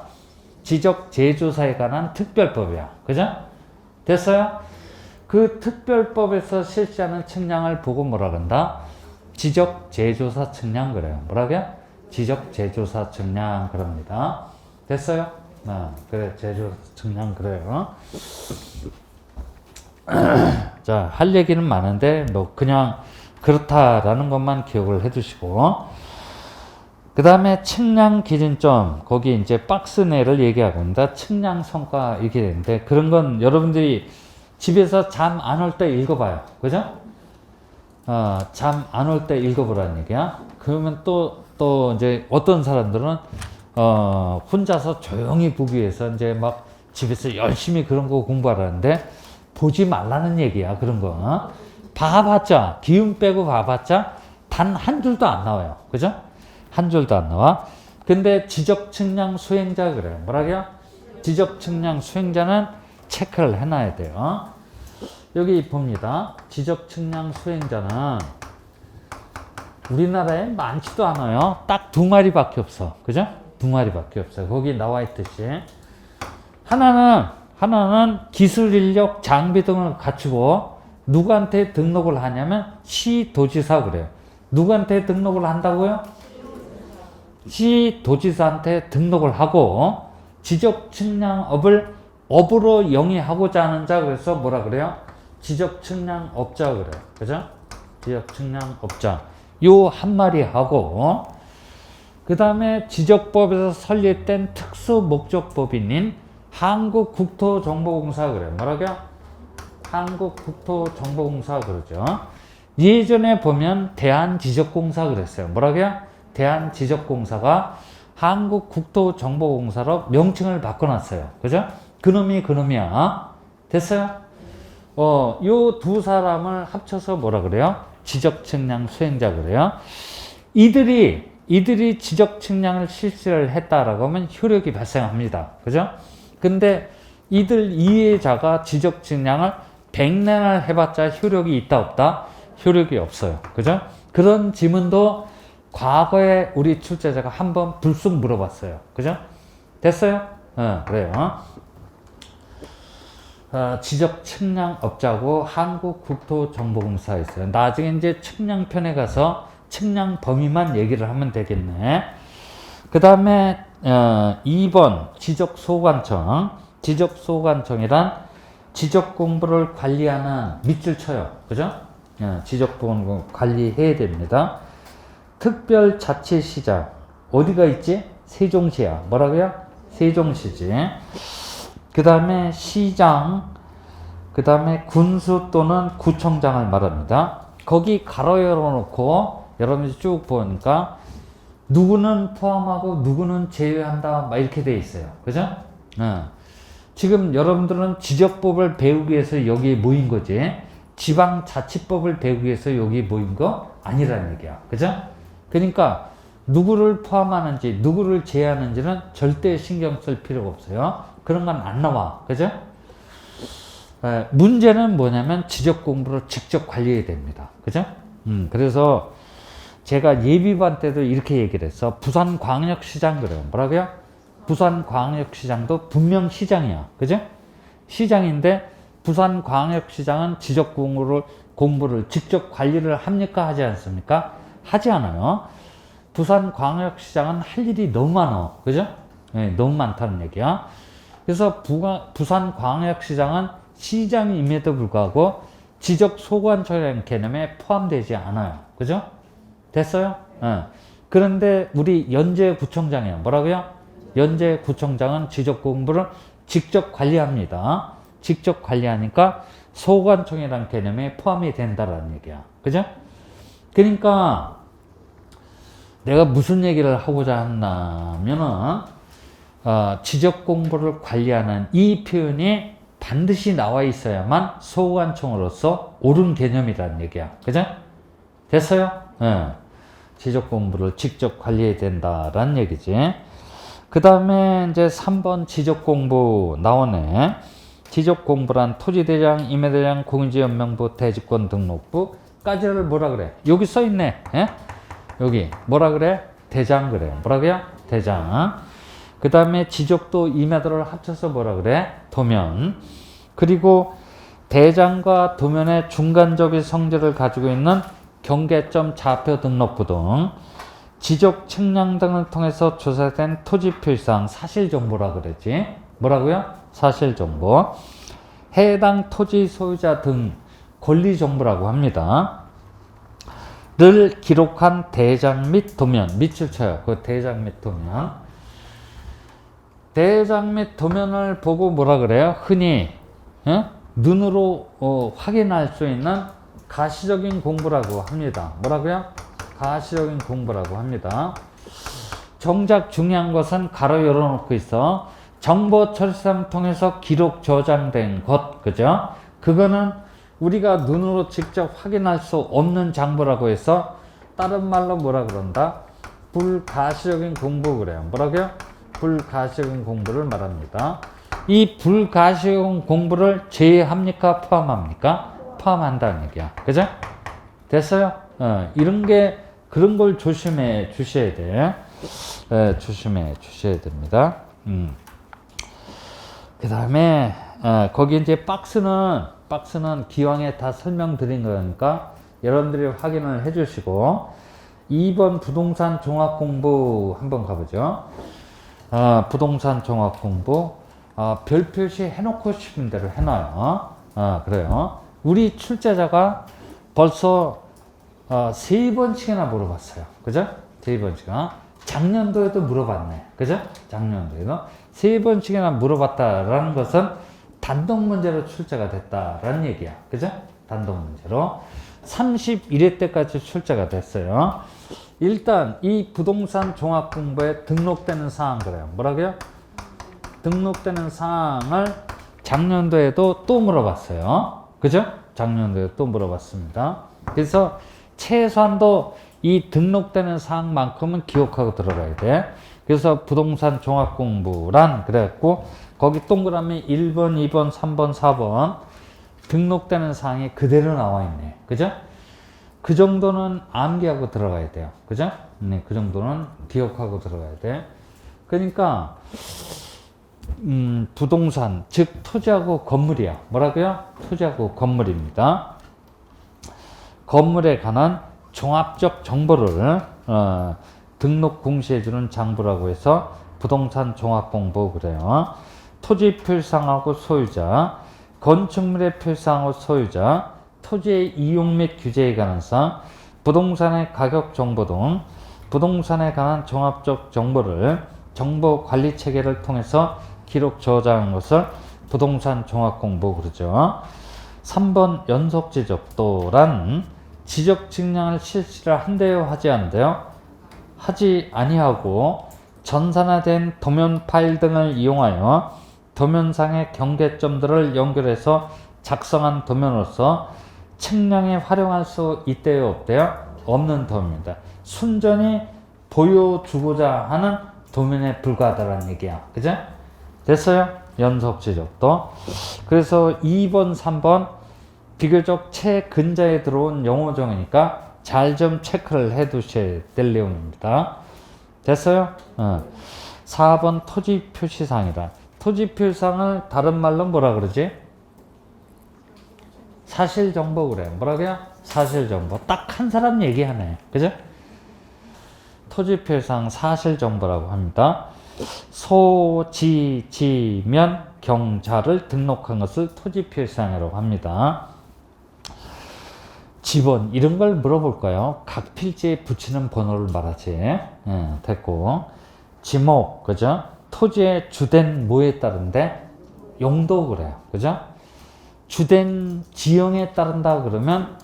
지적 재조사에 관한 특별법이야. 그죠? 됐어요? 그 특별법에서 실시하는 측량을 보고 뭐라 그런다? 지적 재조사 측량 그래요. 뭐라고요? 지적 재조사 측량 그럽니다. 됐어요? 그래, 재조사 측량 그래요. 자, 할 얘기는 많은데 뭐 그냥 그렇다라는 것만 기억을 해 두시고 그 다음에 측량 기준점 거기 이제 박스 내를 얘기하고 있습니다. 측량 성과 이렇게 되는데 그런 건 여러분들이 집에서 잠 안 올 때 읽어봐요. 그죠? 잠 안 올 때 읽어보라는 얘기야. 그러면 또 이제 어떤 사람들은 혼자서 조용히 보기 위해서 이제 막 집에서 열심히 그런 거 공부하라는데 보지 말라는 얘기야. 그런 거. 봐봤자, 기운 빼고 봐봤자 단 한 줄도 안 나와요. 그죠? 한 줄도 안 나와. 근데 지적측량 수행자 그래요. 뭐라고요? 지적측량 수행자는 체크를 해놔야 돼요. 여기 봅니다. 지적측량 수행자는 우리나라에 많지도 않아요. 딱 2마리밖에 없어. 그죠? 2마리밖에 없어요. 거기 나와 있듯이. 하나는 기술, 인력, 장비 등을 갖추고 누구한테 등록을 하냐면 시도지사 그래요. 누구한테 등록을 한다고요? 시도지사한테 등록을 하고 지적측량업을 업으로 영위하고자 하는 자 그래서 뭐라 그래요? 지적측량업자 그래요. 그죠? 지적측량업자 요 한 마리 하고 그 다음에 지적법에서 설립된 특수목적법인인 한국국토정보공사 그래요. 뭐라고요? 한국국토정보공사 그러죠. 예전에 보면 대한지적공사 그랬어요. 뭐라고요? 대한지적공사가 한국국토정보공사로 명칭을 바꿔놨어요. 그죠? 그놈이야. 됐어요? 요 두 사람을 합쳐서 뭐라 그래요? 지적측량 수행자 그래요. 이들이 지적측량을 실시를 했다라고 하면 효력이 발생합니다. 그죠? 근데 이들 이해자가 지적측량을 100년을 해봤자 효력이 있다 없다? 효력이 없어요. 그죠? 그런 지문도 과거에 우리 출제자가 한번 불쑥 물어봤어요. 그죠? 됐어요? 그래요. 지적측량업자고 한국국토정보공사 있어요. 나중에 이제 측량편에 가서 측량 범위만 얘기를 하면 되겠네. 그 다음에 2번 지적소관청. 지적소관청이란 지적공부를 관리하는 밑줄 쳐요. 그죠? 지적공부 관리해야 됩니다. 특별자치시장 어디가 있지? 세종시야. 뭐라고요? 세종시지. 그 다음에 시장, 그 다음에 군수 또는 구청장을 말합니다. 거기 가로 열어놓고 여러분이 쭉 보니까 누구는 포함하고 누구는 제외한다 막 이렇게 돼 있어요. 그죠? 지금 여러분들은 지적법을 배우기 위해서 여기 모인 거지 지방자치법을 배우기 위해서 여기 모인 거 아니라는 얘기야. 그죠? 그러니까 누구를 포함하는지 누구를 제외하는지는 절대 신경 쓸 필요가 없어요. 그런 건 안 나와. 그죠? 문제는 뭐냐면 지적 공부를 직접 관리해야 됩니다. 그죠? 그래서 제가 예비반 때도 이렇게 얘기를 했어. 부산광역시장 그래요. 뭐라고요? 부산광역시장도 분명 시장이야. 그죠? 시장인데 부산광역시장은 지적 공부를 직접 관리를 합니까? 하지 않습니까? 하지 않아요. 부산광역시장은 할 일이 너무 많아. 그죠? 네, 너무 많다는 얘기야. 그래서 부산광역시장은 시장임에도 불구하고 지적소관청이라는 개념에 포함되지 않아요. 그죠? 됐어요? 그런데 우리 연제구청장이요. 뭐라고요? 연제구청장은 지적공부를 직접 관리합니다. 직접 관리하니까 소관청이라는 개념에 포함이 된다라는 얘기야. 그죠? 그러니까 내가 무슨 얘기를 하고자 한다면은 지적 공부를 관리하는 이 표현이 반드시 나와 있어야만 소관청으로서 옳은 개념이라는 얘기야. 그죠? 됐어요? 지적 공부를 직접 관리해야 된다라는 얘기지. 그 다음에 이제 3번 지적 공부 나오네. 지적 공부란 토지대장, 임야대장, 공유지연명부, 대지권 등록부까지를 뭐라 그래? 여기 써 있네. 여기 뭐라 그래? 대장 그래. 뭐라고요? 대장. 그 다음에 지적도 임야도를 합쳐서 뭐라 그래? 도면. 그리고 대장과 도면의 중간접의 성질을 가지고 있는 경계점 좌표 등록부 등 지적 측량 등을 통해서 조사된 토지 표시상 사실정보라 그러지. 뭐라고요? 사실정보. 해당 토지 소유자 등 권리정보라고 합니다. 를 기록한 대장 및 도면. 밑줄 쳐요. 그 대장 및 도면. 대장 및 도면을 보고 뭐라 그래요? 흔히 눈으로 확인할 수 있는 가시적인 공부라고 합니다. 뭐라고요? 가시적인 공부라고 합니다. 정작 중요한 것은 가로 열어놓고 있어. 정보 처리함 통해서 기록 저장된 것, 그죠? 그거는 우리가 눈으로 직접 확인할 수 없는 장부라고 해서 다른 말로 뭐라 그런다? 불가시적인 공부 그래요. 뭐라고요? 불가시적인 공부를 말합니다. 이 불가시적인 공부를 제외합니까? 포함합니까? 포함한다는 얘기야. 그죠? 됐어요? 이런 게 그런 걸 조심해 주셔야 돼. 조심해 주셔야 됩니다. 그 다음에 거기 이제 박스는 기왕에 다 설명드린 거니까 여러분들이 확인을 해 주시고 2번 부동산 종합 공부 한번 가보죠. 부동산 종합 공부 별 표시 해놓고 싶은 대로 해놔요. 그래요. 우리 출제자가 벌써 3번씩이나 물어봤어요. 그죠? 3번씩이나. 작년도에도 물어봤네. 그죠? 작년도에도 3번씩이나 물어봤다라는 것은 단독 문제로 출제가 됐다라는 얘기야. 그죠? 단독 문제로 31회 때까지 출제가 됐어요. 일단 이 부동산 종합 공부에 등록되는 사항 그래요. 뭐라고요? 등록되는 사항을 작년도에도 또 물어봤어요. 그죠? 작년도에 또 물어봤습니다. 그래서 최소한도 이 등록되는 사항만큼은 기억하고 들어가야 돼. 그래서 부동산 종합 공부란 그래갖고 거기 동그라미 1번, 2번, 3번, 4번 등록되는 사항이 그대로 나와 있네. 그죠? 그 정도는 암기하고 들어가야 돼요. 그죠? 네, 그 정도는 기억하고 들어가야 돼. 그러니까 부동산, 즉 토지하고 건물이야. 뭐라고요? 토지하고 건물입니다. 건물에 관한 종합적 정보를 등록 공시해주는 장부라고 해서 부동산 종합공부 그래요. 토지 필상하고 소유자, 건축물의 필상하고 소유자, 토지의 이용 및 규제에 관한 사항, 부동산의 가격 정보 등 부동산에 관한 종합적 정보를 정보 관리 체계를 통해서 기록 저장한 것을 부동산 종합공부 그러죠. 3번 연속 지적도란 지적 측량을 실시를 한대요, 하지 않대요? 하지 아니하고 전산화된 도면 파일 등을 이용하여 도면상의 경계점들을 연결해서 작성한 도면으로서 측량에 활용할 수 있대요, 없대요? 없는 도면입니다. 순전히 보여주고자 하는 도면에 불과하다는 얘기야. 그죠? 됐어요? 연속 지적도. 그래서 2번, 3번 비교적 최근자에 들어온 용어종이니까 잘 좀 체크를 해 두셔야 될 내용입니다. 됐어요? 4번 토지 표시상이다. 토지 표시상을 다른 말로 뭐라 그러지? 사실정보 그래. 뭐라고요? 사실정보. 딱 한 사람 얘기하네. 그죠? 토지 표시상 사실정보라고 합니다. 소, 지, 지면, 경자를 등록한 것을 토지 표시상이라고 합니다. 지번 이런 걸 물어볼까요? 각 필지에 붙이는 번호를 말하지. 됐고 지목 그죠? 토지의 주된 뭐에 따른데 용도 그래요. 그죠? 주된 지형에 따른다 그러면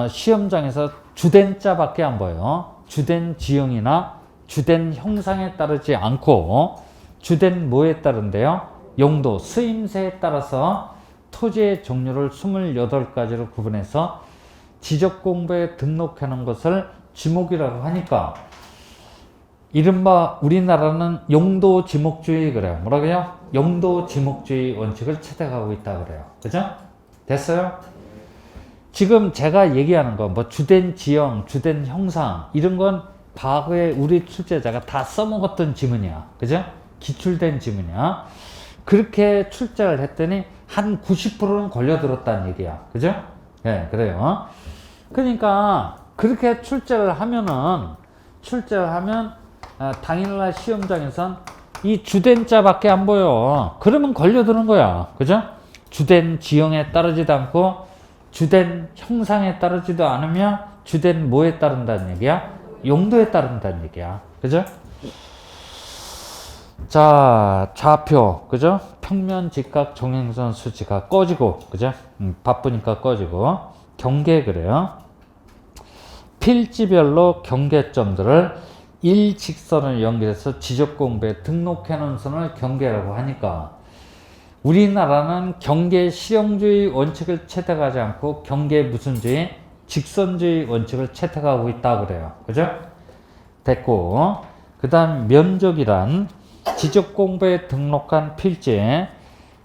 시험장에서 주된 자밖에 안 보여요. 주된 지형이나 주된 형상에 따르지 않고 주된 뭐에 따른데요? 용도, 쓰임새에 따라서 토지의 종류를 28가지로 구분해서 지적공부에 등록해 놓은 것을 지목이라고 하니까 이른바 우리나라는 용도 지목주의 그래요. 뭐라고요? 용도 지목주의 원칙을 채택하고 있다 그래요. 그죠? 됐어요? 지금 제가 얘기하는 거 뭐 주된 지형, 주된 형상 이런 건 과거에 우리 출제자가 다 써먹었던 지문이야. 그죠? 기출된 지문이야. 그렇게 출제를 했더니 한 90%는 걸려들었다는 얘기야. 그죠? 예, 그래요. 그러니까 그렇게 출제를 하면 당일날 시험장에선 이 주된 자밖에 안 보여. 그러면 걸려드는 거야. 그죠? 주된 지형에 따르지도 않고 주된 형상에 따르지도 않으며 주된 뭐에 따른다는 얘기야? 용도에 따른다는 얘기야. 그죠? 자, 좌표. 그죠? 평면, 직각, 정행선, 수지가 꺼지고. 그죠? 바쁘니까 꺼지고. 경계 그래요. 필지별로 경계점들을 일직선을 연결해서 지적공부에 등록해 놓은 선을 경계라고 하니까 우리나라는 경계 실용주의 원칙을 채택하지 않고 경계 무슨주의 직선주의 원칙을 채택하고 있다고 그래요. 그죠? 됐고, 그 다음 면적이란 지적공부에 등록한 필지의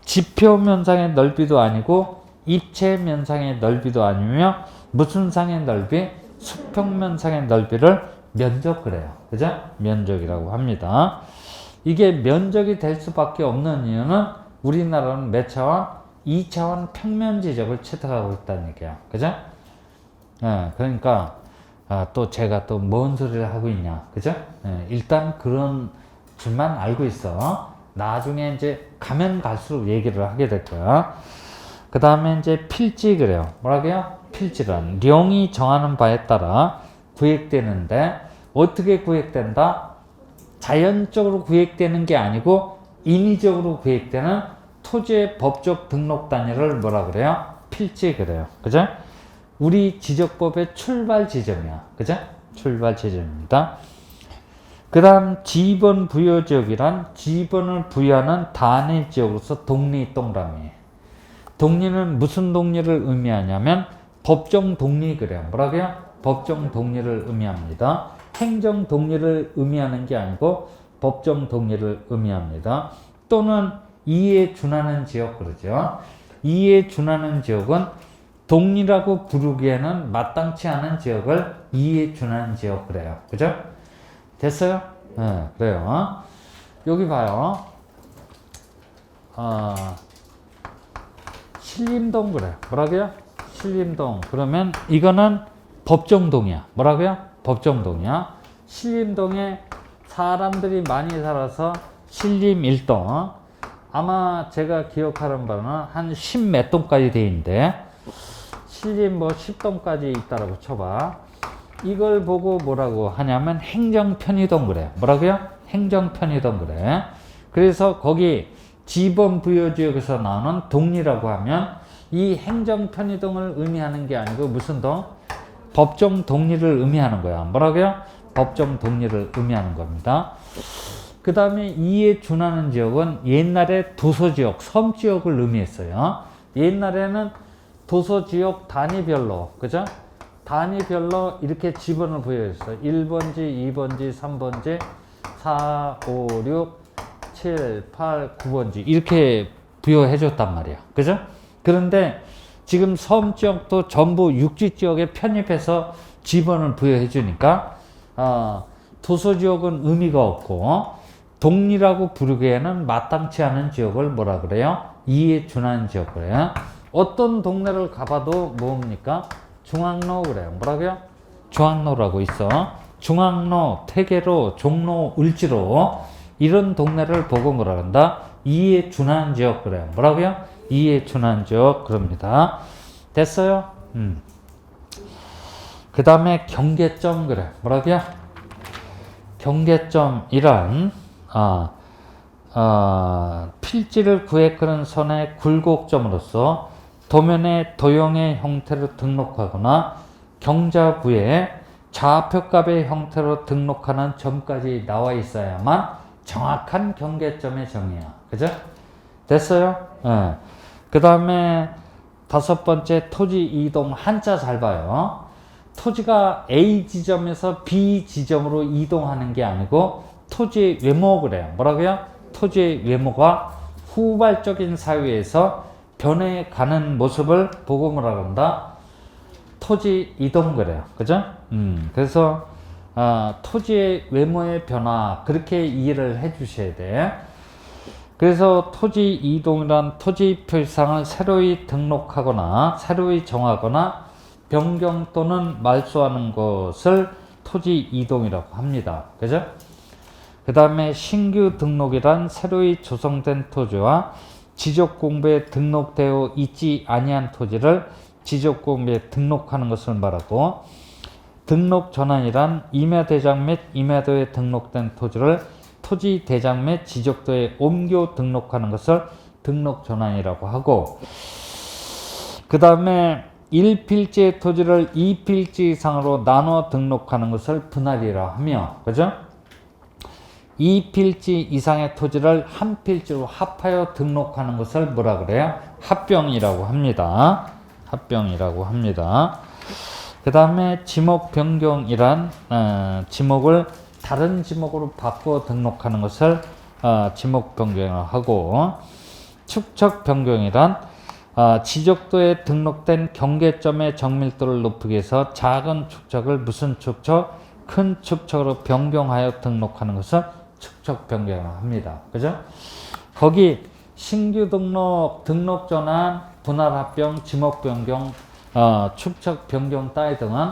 지표면상의 넓이도 아니고 입체면상의 넓이도 아니며 무슨 상의 넓이? 수평면상의 넓이를 면적 그래요. 그죠? 면적이라고 합니다. 이게 면적이 될 수밖에 없는 이유는 우리나라는 몇 차원? 2차원 평면 지적을 채택하고 있다는 얘기야. 그죠? 그러니까 또 제가 또 뭔 소리를 하고 있냐. 그죠? 일단 그런 줄만 알고 있어. 나중에 이제 가면 갈수록 얘기를 하게 될 거야. 그 다음에 이제 필지 그래요. 뭐라고요? 필지란 령이 정하는 바에 따라 구획되는데 어떻게 구획된다? 자연적으로 구획되는 게 아니고 인위적으로 구획되는 토지의 법적 등록 단위를 뭐라 그래요? 필지 그래요. 그죠? 우리 지적법의 출발 지점이야. 그죠? 출발 지점입니다. 그 다음 지번 부여 지역이란 지번을 부여하는 단위 지역으로서 독리 동그라미. 독리는 무슨 독리를 의미하냐면 법정 독리 그래요. 뭐라고요? 법정 독리를 의미합니다. 행정 독리를 의미하는 게 아니고 법정 독리를 의미합니다. 또는 이에 준하는 지역 그러죠. 이에 준하는 지역은 독리라고 부르기에는 마땅치 않은 지역을 이에 준하는 지역 그래요. 그죠? 됐어요? 네, 그래요. 여기 봐요. 신림동 그래요. 뭐라고요? 신림동. 그러면 이거는 법정동이야. 뭐라고요? 법정동이야. 신림동에 사람들이 많이 살아서 신림일동. 아마 제가 기억하는 바는 한 10몇 동까지 돼 있는데 신림 뭐 10동까지 있다라고 쳐봐. 이걸 보고 뭐라고 하냐면 행정편의동 그래. 뭐라고요? 행정편의동 그래. 그래서 거기 지번 부여지역에서 나오는 동리라고 하면 이 행정편의동을 의미하는 게 아니고 무슨 동? 법정 동리를 의미하는 거야. 뭐라고요? 법정 동리를 의미하는 겁니다. 그 다음에 이에 준하는 지역은 옛날에 도서지역, 섬지역을 의미했어요. 옛날에는 도서지역 단위별로, 그죠? 단위별로 이렇게 지번을 부여했어요. 1번지, 2번지, 3번지, 4, 5, 6, 7, 8, 9번지 이렇게 부여해줬단 말이야. 그죠? 그런데 지금 섬지역도 전부 육지지역에 편입해서 지번을 부여해주니까 도서지역은 의미가 없고 동리라고 부르기에는 마땅치 않은 지역을 뭐라 그래요? 이에 준하는 지역 그래요. 어떤 동네를 가봐도 뭡니까? 중앙로 그래요. 뭐라고요? 중앙로라고 있어. 중앙로, 태계로, 종로, 을지로 이런 동네를 보고 뭐라 한다? 이에 준하는 지역 그래요. 뭐라고요? 이에 준하는 지역 그럽니다. 됐어요? 그 다음에 경계점 그래. 뭐라고요? 경계점이란 필지를 구획하는 선의 굴곡점으로서 도면의 도형의 형태로 등록하거나 경자부에 좌표값의 형태로 등록하는 점까지 나와 있어야만 정확한 경계점의 정의야. 그죠? 됐어요? 네. 그 다음에 다섯 번째 토지 이동. 한자 잘 봐요. 토지가 A 지점에서 B 지점으로 이동하는 게 아니고 토지의 외모 그래요. 뭐라고요? 토지의 외모가 후발적인 사회에서 변해가는 모습을 보고 뭐라 한다? 토지 이동 그래요. 그죠? 그래서 토지의 외모의 변화 그렇게 이해를 해 주셔야 돼. 그래서 토지 이동이란 토지 표시상을 새로이 등록하거나 새로이 정하거나 변경 또는 말소하는 것을 토지 이동이라고 합니다. 그죠? 그 다음에 신규 등록이란 새로이 조성된 토지와 지적공부에 등록되어 있지 아니한 토지를 지적공부에 등록하는 것을 말하고, 등록 전환이란 임야대장 및 임야도에 등록된 토지를 토지대장 및 지적도에 옮겨 등록하는 것을 등록 전환이라고 하고, 그 다음에 1필지의 토지를 2필지 이상으로 나눠 등록하는 것을 분할이라 하며, 그죠? 2필지 이상의 토지를 한 필지로 합하여 등록하는 것을 뭐라 그래요? 합병이라고 합니다. 합병이라고 합니다. 그 다음에 지목 변경이란 지목을 다른 지목으로 바꾸어 등록하는 것을 지목 변경을 하고, 축척 변경이란 지적도에 등록된 경계점의 정밀도를 높이기 위해서 작은 축척을 무슨 축척? 큰 축척으로 변경하여 등록하는 것을 축척 변경을 합니다. 그죠? 거기 신규 등록, 등록 전환, 분할 합병, 지목 변경, 축척 변경 따위 등은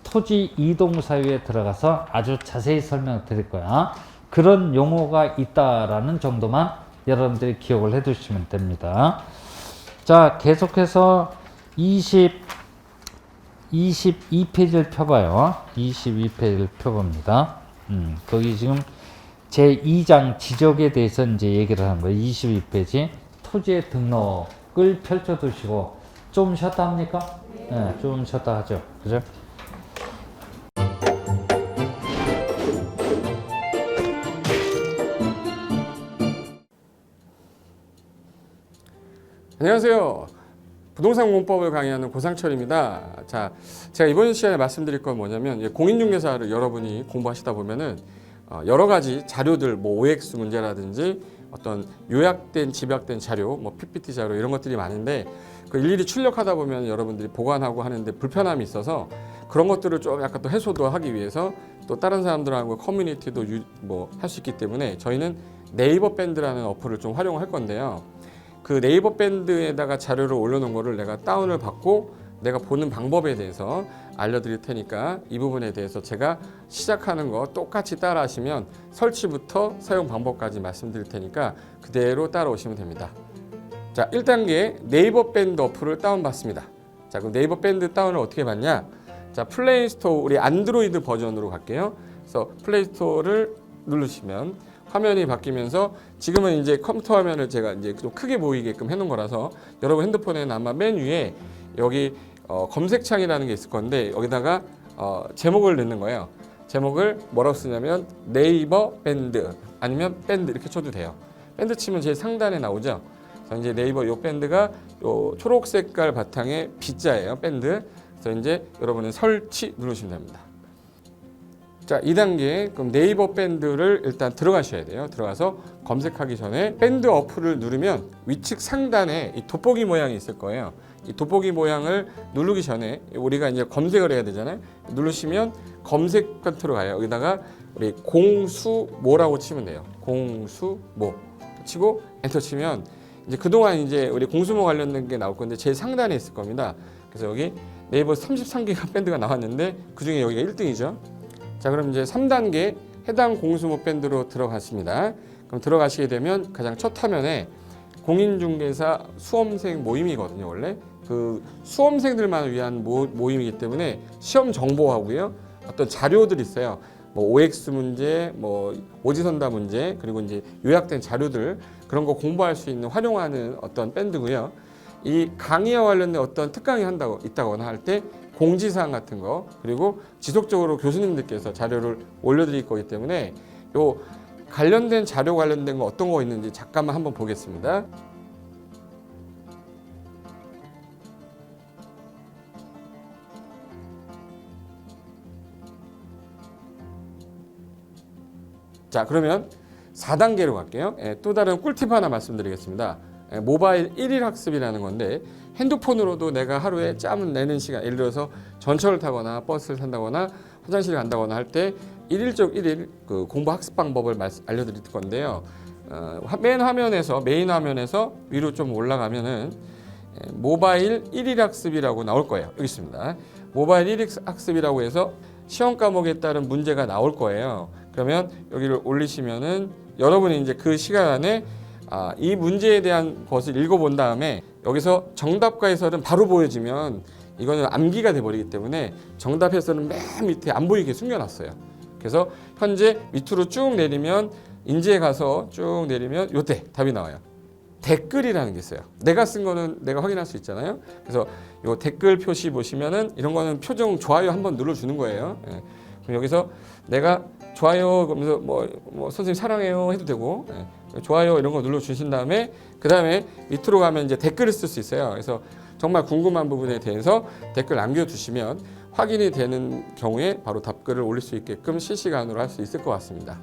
토지 이동 사유에 들어가서 아주 자세히 설명을 드릴 거야. 그런 용어가 있다라는 정도만 여러분들이 기억을 해 두시면 됩니다. 자, 계속해서 22페이지를 펴봐요. 22페이지를 펴봅니다. 거기 지금 제2장 지적에 대해서 이제 얘기를 하는 거예요. 22페이지. 토지의 등록을 펼쳐 두시고, 좀 쉬었다 합니까? 네, 좀 쉬었다 하죠. 그죠? 안녕하세요. 부동산 공법을 강의하는 고상철입니다. 자, 제가 이번 시간에 말씀드릴 건 뭐냐면, 공인중개사를 여러분이 공부하시다 보면은 여러 가지 자료들, 뭐 OX 문제라든지 어떤 요약된, 집약된 자료, 뭐 PPT 자료 이런 것들이 많은데, 그 일일이 출력하다 보면 여러분들이 보관하고 하는데 불편함이 있어서 그런 것들을 좀 약간 또 해소도 하기 위해서 또 다른 사람들하고 커뮤니티도 뭐 할 수 있기 때문에 저희는 네이버 밴드라는 어플을 좀 활용할 건데요. 그 네이버 밴드에다가 자료를 올려놓은 거를 내가 다운을 받고 내가 보는 방법에 대해서 알려드릴 테니까 이 부분에 대해서 제가 시작하는 거 똑같이 따라 하시면 설치부터 사용 방법까지 말씀드릴 테니까 그대로 따라오시면 됩니다. 자, 1단계 네이버 밴드 어플을 다운받습니다. 자, 그럼 네이버 밴드 다운을 어떻게 받냐? 자, 플레이스토어, 우리 안드로이드 버전으로 갈게요. 그래서 플레이스토어를 누르시면 화면이 바뀌면서, 지금은 이제 컴퓨터 화면을 제가 이제 좀 크게 보이게끔 해놓은 거라서 여러분 핸드폰에는 아마 맨 위에 여기 검색창이라는 게 있을 건데 여기다가 제목을 넣는 거예요. 제목을 뭐라고 쓰냐면 네이버 밴드 아니면 밴드 이렇게 쳐도 돼요. 밴드 치면 제일 상단에 나오죠. 그래서 이제 네이버 요 밴드가 요 초록 색깔 바탕에 B자예요. 밴드. 그래서 이제 여러분은 설치 누르시면 됩니다. 자, 2단계 그럼 네이버 밴드를 일단 들어가셔야 돼요. 들어가서 검색하기 전에 밴드 어플을 누르면 위측 상단에 이 돋보기 모양이 있을 거예요. 이 돋보기 모양을 누르기 전에 우리가 이제 검색을 해야 되잖아요. 누르시면 검색 컨트롤 가요. 여기다가 우리 공수모라고 치면 돼요. 공수모 치고 엔터 치면 이제 그동안 이제 우리 공수모 관련된 게 나올 건데 제일 상단에 있을 겁니다. 그래서 여기 네이버 33개가 밴드가 나왔는데 그중에 여기가 1등이죠. 자, 그럼 이제 3단계 해당 공수모 밴드로 들어갔습니다. 그럼 들어가시게 되면 가장 첫 화면에 공인중개사 수험생 모임이거든요. 원래 그 수험생들만 위한 모임이기 때문에 시험 정보하고요, 어떤 자료들이 있어요. 뭐 OX 문제, 뭐 오지선다 문제, 그리고 이제 요약된 자료들, 그런 거 공부할 수 있는 활용하는 어떤 밴드고요. 이 강의와 관련된 어떤 특강이 있다거나 할 때 공지사항 같은 거, 그리고 지속적으로 교수님들께서 자료를 올려드릴 거기 때문에 요 관련된 자료 관련된 거 어떤 거 있는지 잠깐만 한번 보겠습니다. 자, 그러면 4단계로 갈게요. 또 다른 꿀팁 하나 말씀드리겠습니다. 모바일 1일 학습이라는 건데, 핸드폰으로도 내가 하루에 짬을 내는 시간, 예를 들어서 전철을 타거나 버스를 탄다거나 화장실을 간다거나 할 때 1일 그 공부 학습 방법을 알려드릴 건데요. 메인 화면에서 위로 좀 올라가면은 모바일 1일 학습이라고 나올 거예요. 여기 있습니다. 모바일 1일 학습이라고 해서 시험 과목에 따른 문제가 나올 거예요. 그러면 여기를 올리시면은 여러분이 이제 그 시간 안에 이 문제에 대한 것을 읽어본 다음에 여기서 정답과 해설은 바로 보여지면 이거는 암기가 돼버리기 때문에 정답 해설은 맨 밑에 안 보이게 숨겨놨어요. 그래서 현재 밑으로 쭉 내리면 인지에 가서 쭉 내리면 요때 답이 나와요. 댓글이라는 게 있어요. 내가 쓴 거는 내가 확인할 수 있잖아요. 그래서 요 댓글 표시 보시면은 이런 거는 표정 좋아요 한번 눌러주는 거예요. 그럼 여기서 내가 좋아요 그러면서 뭐 선생님 사랑해요 해도 되고 좋아요 이런 거 눌러주신 다음에 그 다음에 밑으로 가면 이제 댓글을 쓸 수 있어요. 그래서 정말 궁금한 부분에 대해서 댓글 남겨주시면 확인이 되는 경우에 바로 답글을 올릴 수 있게끔 실시간으로 할 수 있을 것 같습니다.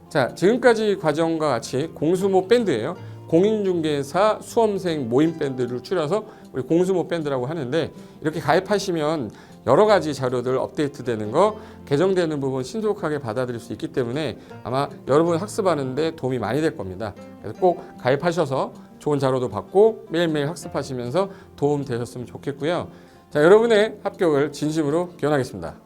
자, 지금까지 과정과 같이 공수모 밴드예요. 공인중개사 수험생 모임 밴드를 줄여서 우리 공수모 밴드라고 하는데 이렇게 가입하시면 여러 가지 자료들 업데이트되는 거, 개정되는 부분 신속하게 받아들일 수 있기 때문에 아마 여러분 학습하는데 도움이 많이 될 겁니다. 그래서 꼭 가입하셔서 좋은 자료도 받고 매일매일 학습하시면서 도움 되셨으면 좋겠고요. 자, 여러분의 합격을 진심으로 기원하겠습니다.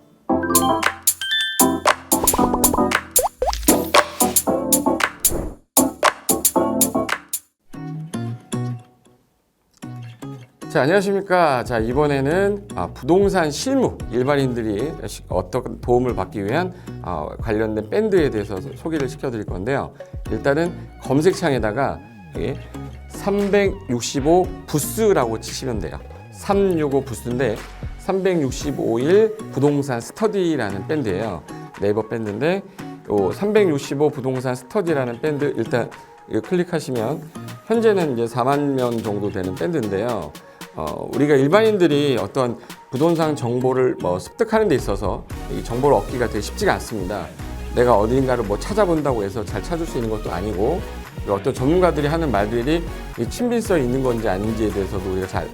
자, 안녕하십니까. 자, 이번에는 부동산 실무, 일반인들이 어떤 도움을 받기 위한 관련된 밴드에 대해서 소개를 시켜드릴 건데요. 일단은 검색창에다가 365 부스라고 치시면 돼요. 365 부스인데 365일 부동산 스터디라는 밴드예요. 네이버 밴드인데 365 부동산 스터디라는 밴드 일단 클릭하시면 현재는 이제 4만 명 정도 되는 밴드인데요. 우리가 일반인들이 어떤 부동산 정보를 습득하는 데 있어서 이 정보를 얻기가 되게 쉽지가 않습니다. 내가 어딘가를 찾아본다고 해서 잘 찾을 수 있는 것도 아니고 어떤 전문가들이 하는 말들이 이 친밀성이 있는 건지 아닌지에 대해서도 우리가 잘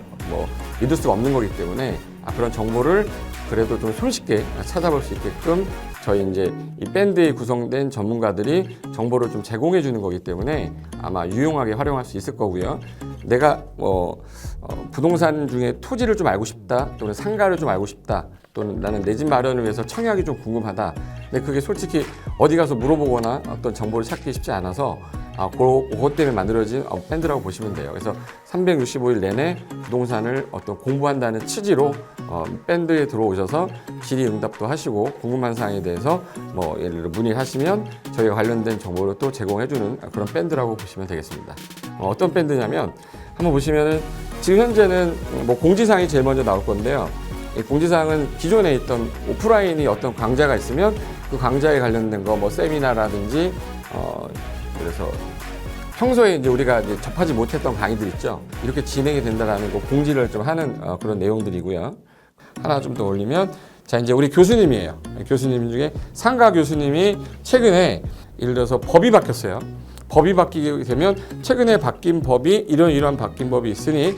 믿을 수가 없는 거기 때문에 그런 정보를 그래도 좀 손쉽게 찾아볼 수 있게끔 저희 이제 이 밴드에 구성된 전문가들이 정보를 좀 제공해 주는 거기 때문에 아마 유용하게 활용할 수 있을 거고요. 내가 부동산 중에 토지를 좀 알고 싶다 또는 상가를 좀 알고 싶다 또는 나는 내 집 마련을 위해서 청약이 좀 궁금하다. 근데 그게 솔직히 어디 가서 물어보거나 어떤 정보를 찾기 쉽지 않아서 그것 때문에 만들어진 밴드라고 보시면 돼요. 그래서 365일 내내 부동산을 어떤 공부한다는 취지로 밴드에 들어오셔서 질의응답도 하시고 궁금한 사항에 대해서 예를 들어 문의하시면 저희가 관련된 정보를 또 제공해주는 그런 밴드라고 보시면 되겠습니다. 어떤 밴드냐면 한번 보시면은 지금 현재는 공지사항이 제일 먼저 나올 건데요. 이 공지사항은 기존에 있던 오프라인이 어떤 강좌가 있으면 그 강좌에 관련된 거 세미나라든지 그래서 평소에 이제 우리가 이제 접하지 못했던 강의들 있죠. 이렇게 진행이 된다라는 거 공지를 좀 하는 그런 내용들이고요. 하나 좀 더 올리면 자 이제 우리 교수님이에요. 교수님 중에 상가 교수님이 최근에 예를 들어서 법이 바뀌었어요. 법이 바뀌게 되면 최근에 바뀐 법이 이런 바뀐 법이 있으니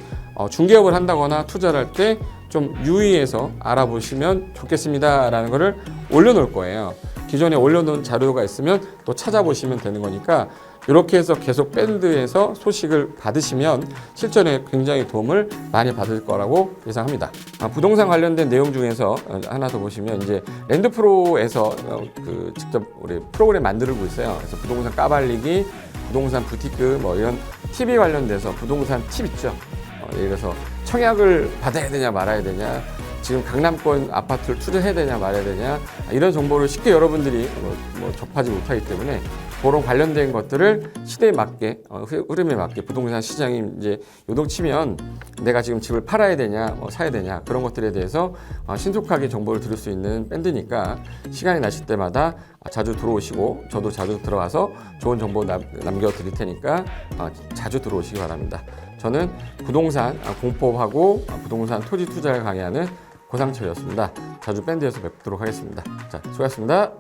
중개업을 한다거나 투자를 할 때 좀 유의해서 알아보시면 좋겠습니다라는 거를 올려놓을 거예요. 기존에 올려놓은 자료가 있으면 또 찾아보시면 되는 거니까 이렇게 해서 계속 밴드에서 소식을 받으시면 실전에 굉장히 도움을 많이 받을 거라고 예상합니다. 부동산 관련된 내용 중에서 하나 더 보시면 이제 랜드프로에서 직접 우리 프로그램 만들고 있어요. 그래서 부동산 까발리기, 부동산 부티크 이런 TV 관련돼서 부동산 팁 있죠. 예를 들어서 청약을 받아야 되냐 말아야 되냐, 지금 강남권 아파트를 투자해야 되냐 말아야 되냐 이런 정보를 쉽게 여러분들이 접하지 못하기 때문에 그런 관련된 것들을 시대에 맞게 흐름에 맞게 부동산 시장이 이제 요동치면 내가 지금 집을 팔아야 되냐 사야 되냐 그런 것들에 대해서 신속하게 정보를 들을 수 있는 밴드니까 시간이 나실 때마다 자주 들어오시고 저도 자주 들어가서 좋은 정보 남겨드릴 테니까 자주 들어오시기 바랍니다. 저는 부동산 공법하고 부동산 토지 투자를 강의하는 고상철이었습니다. 자주 밴드에서 뵙도록 하겠습니다. 자, 수고하셨습니다.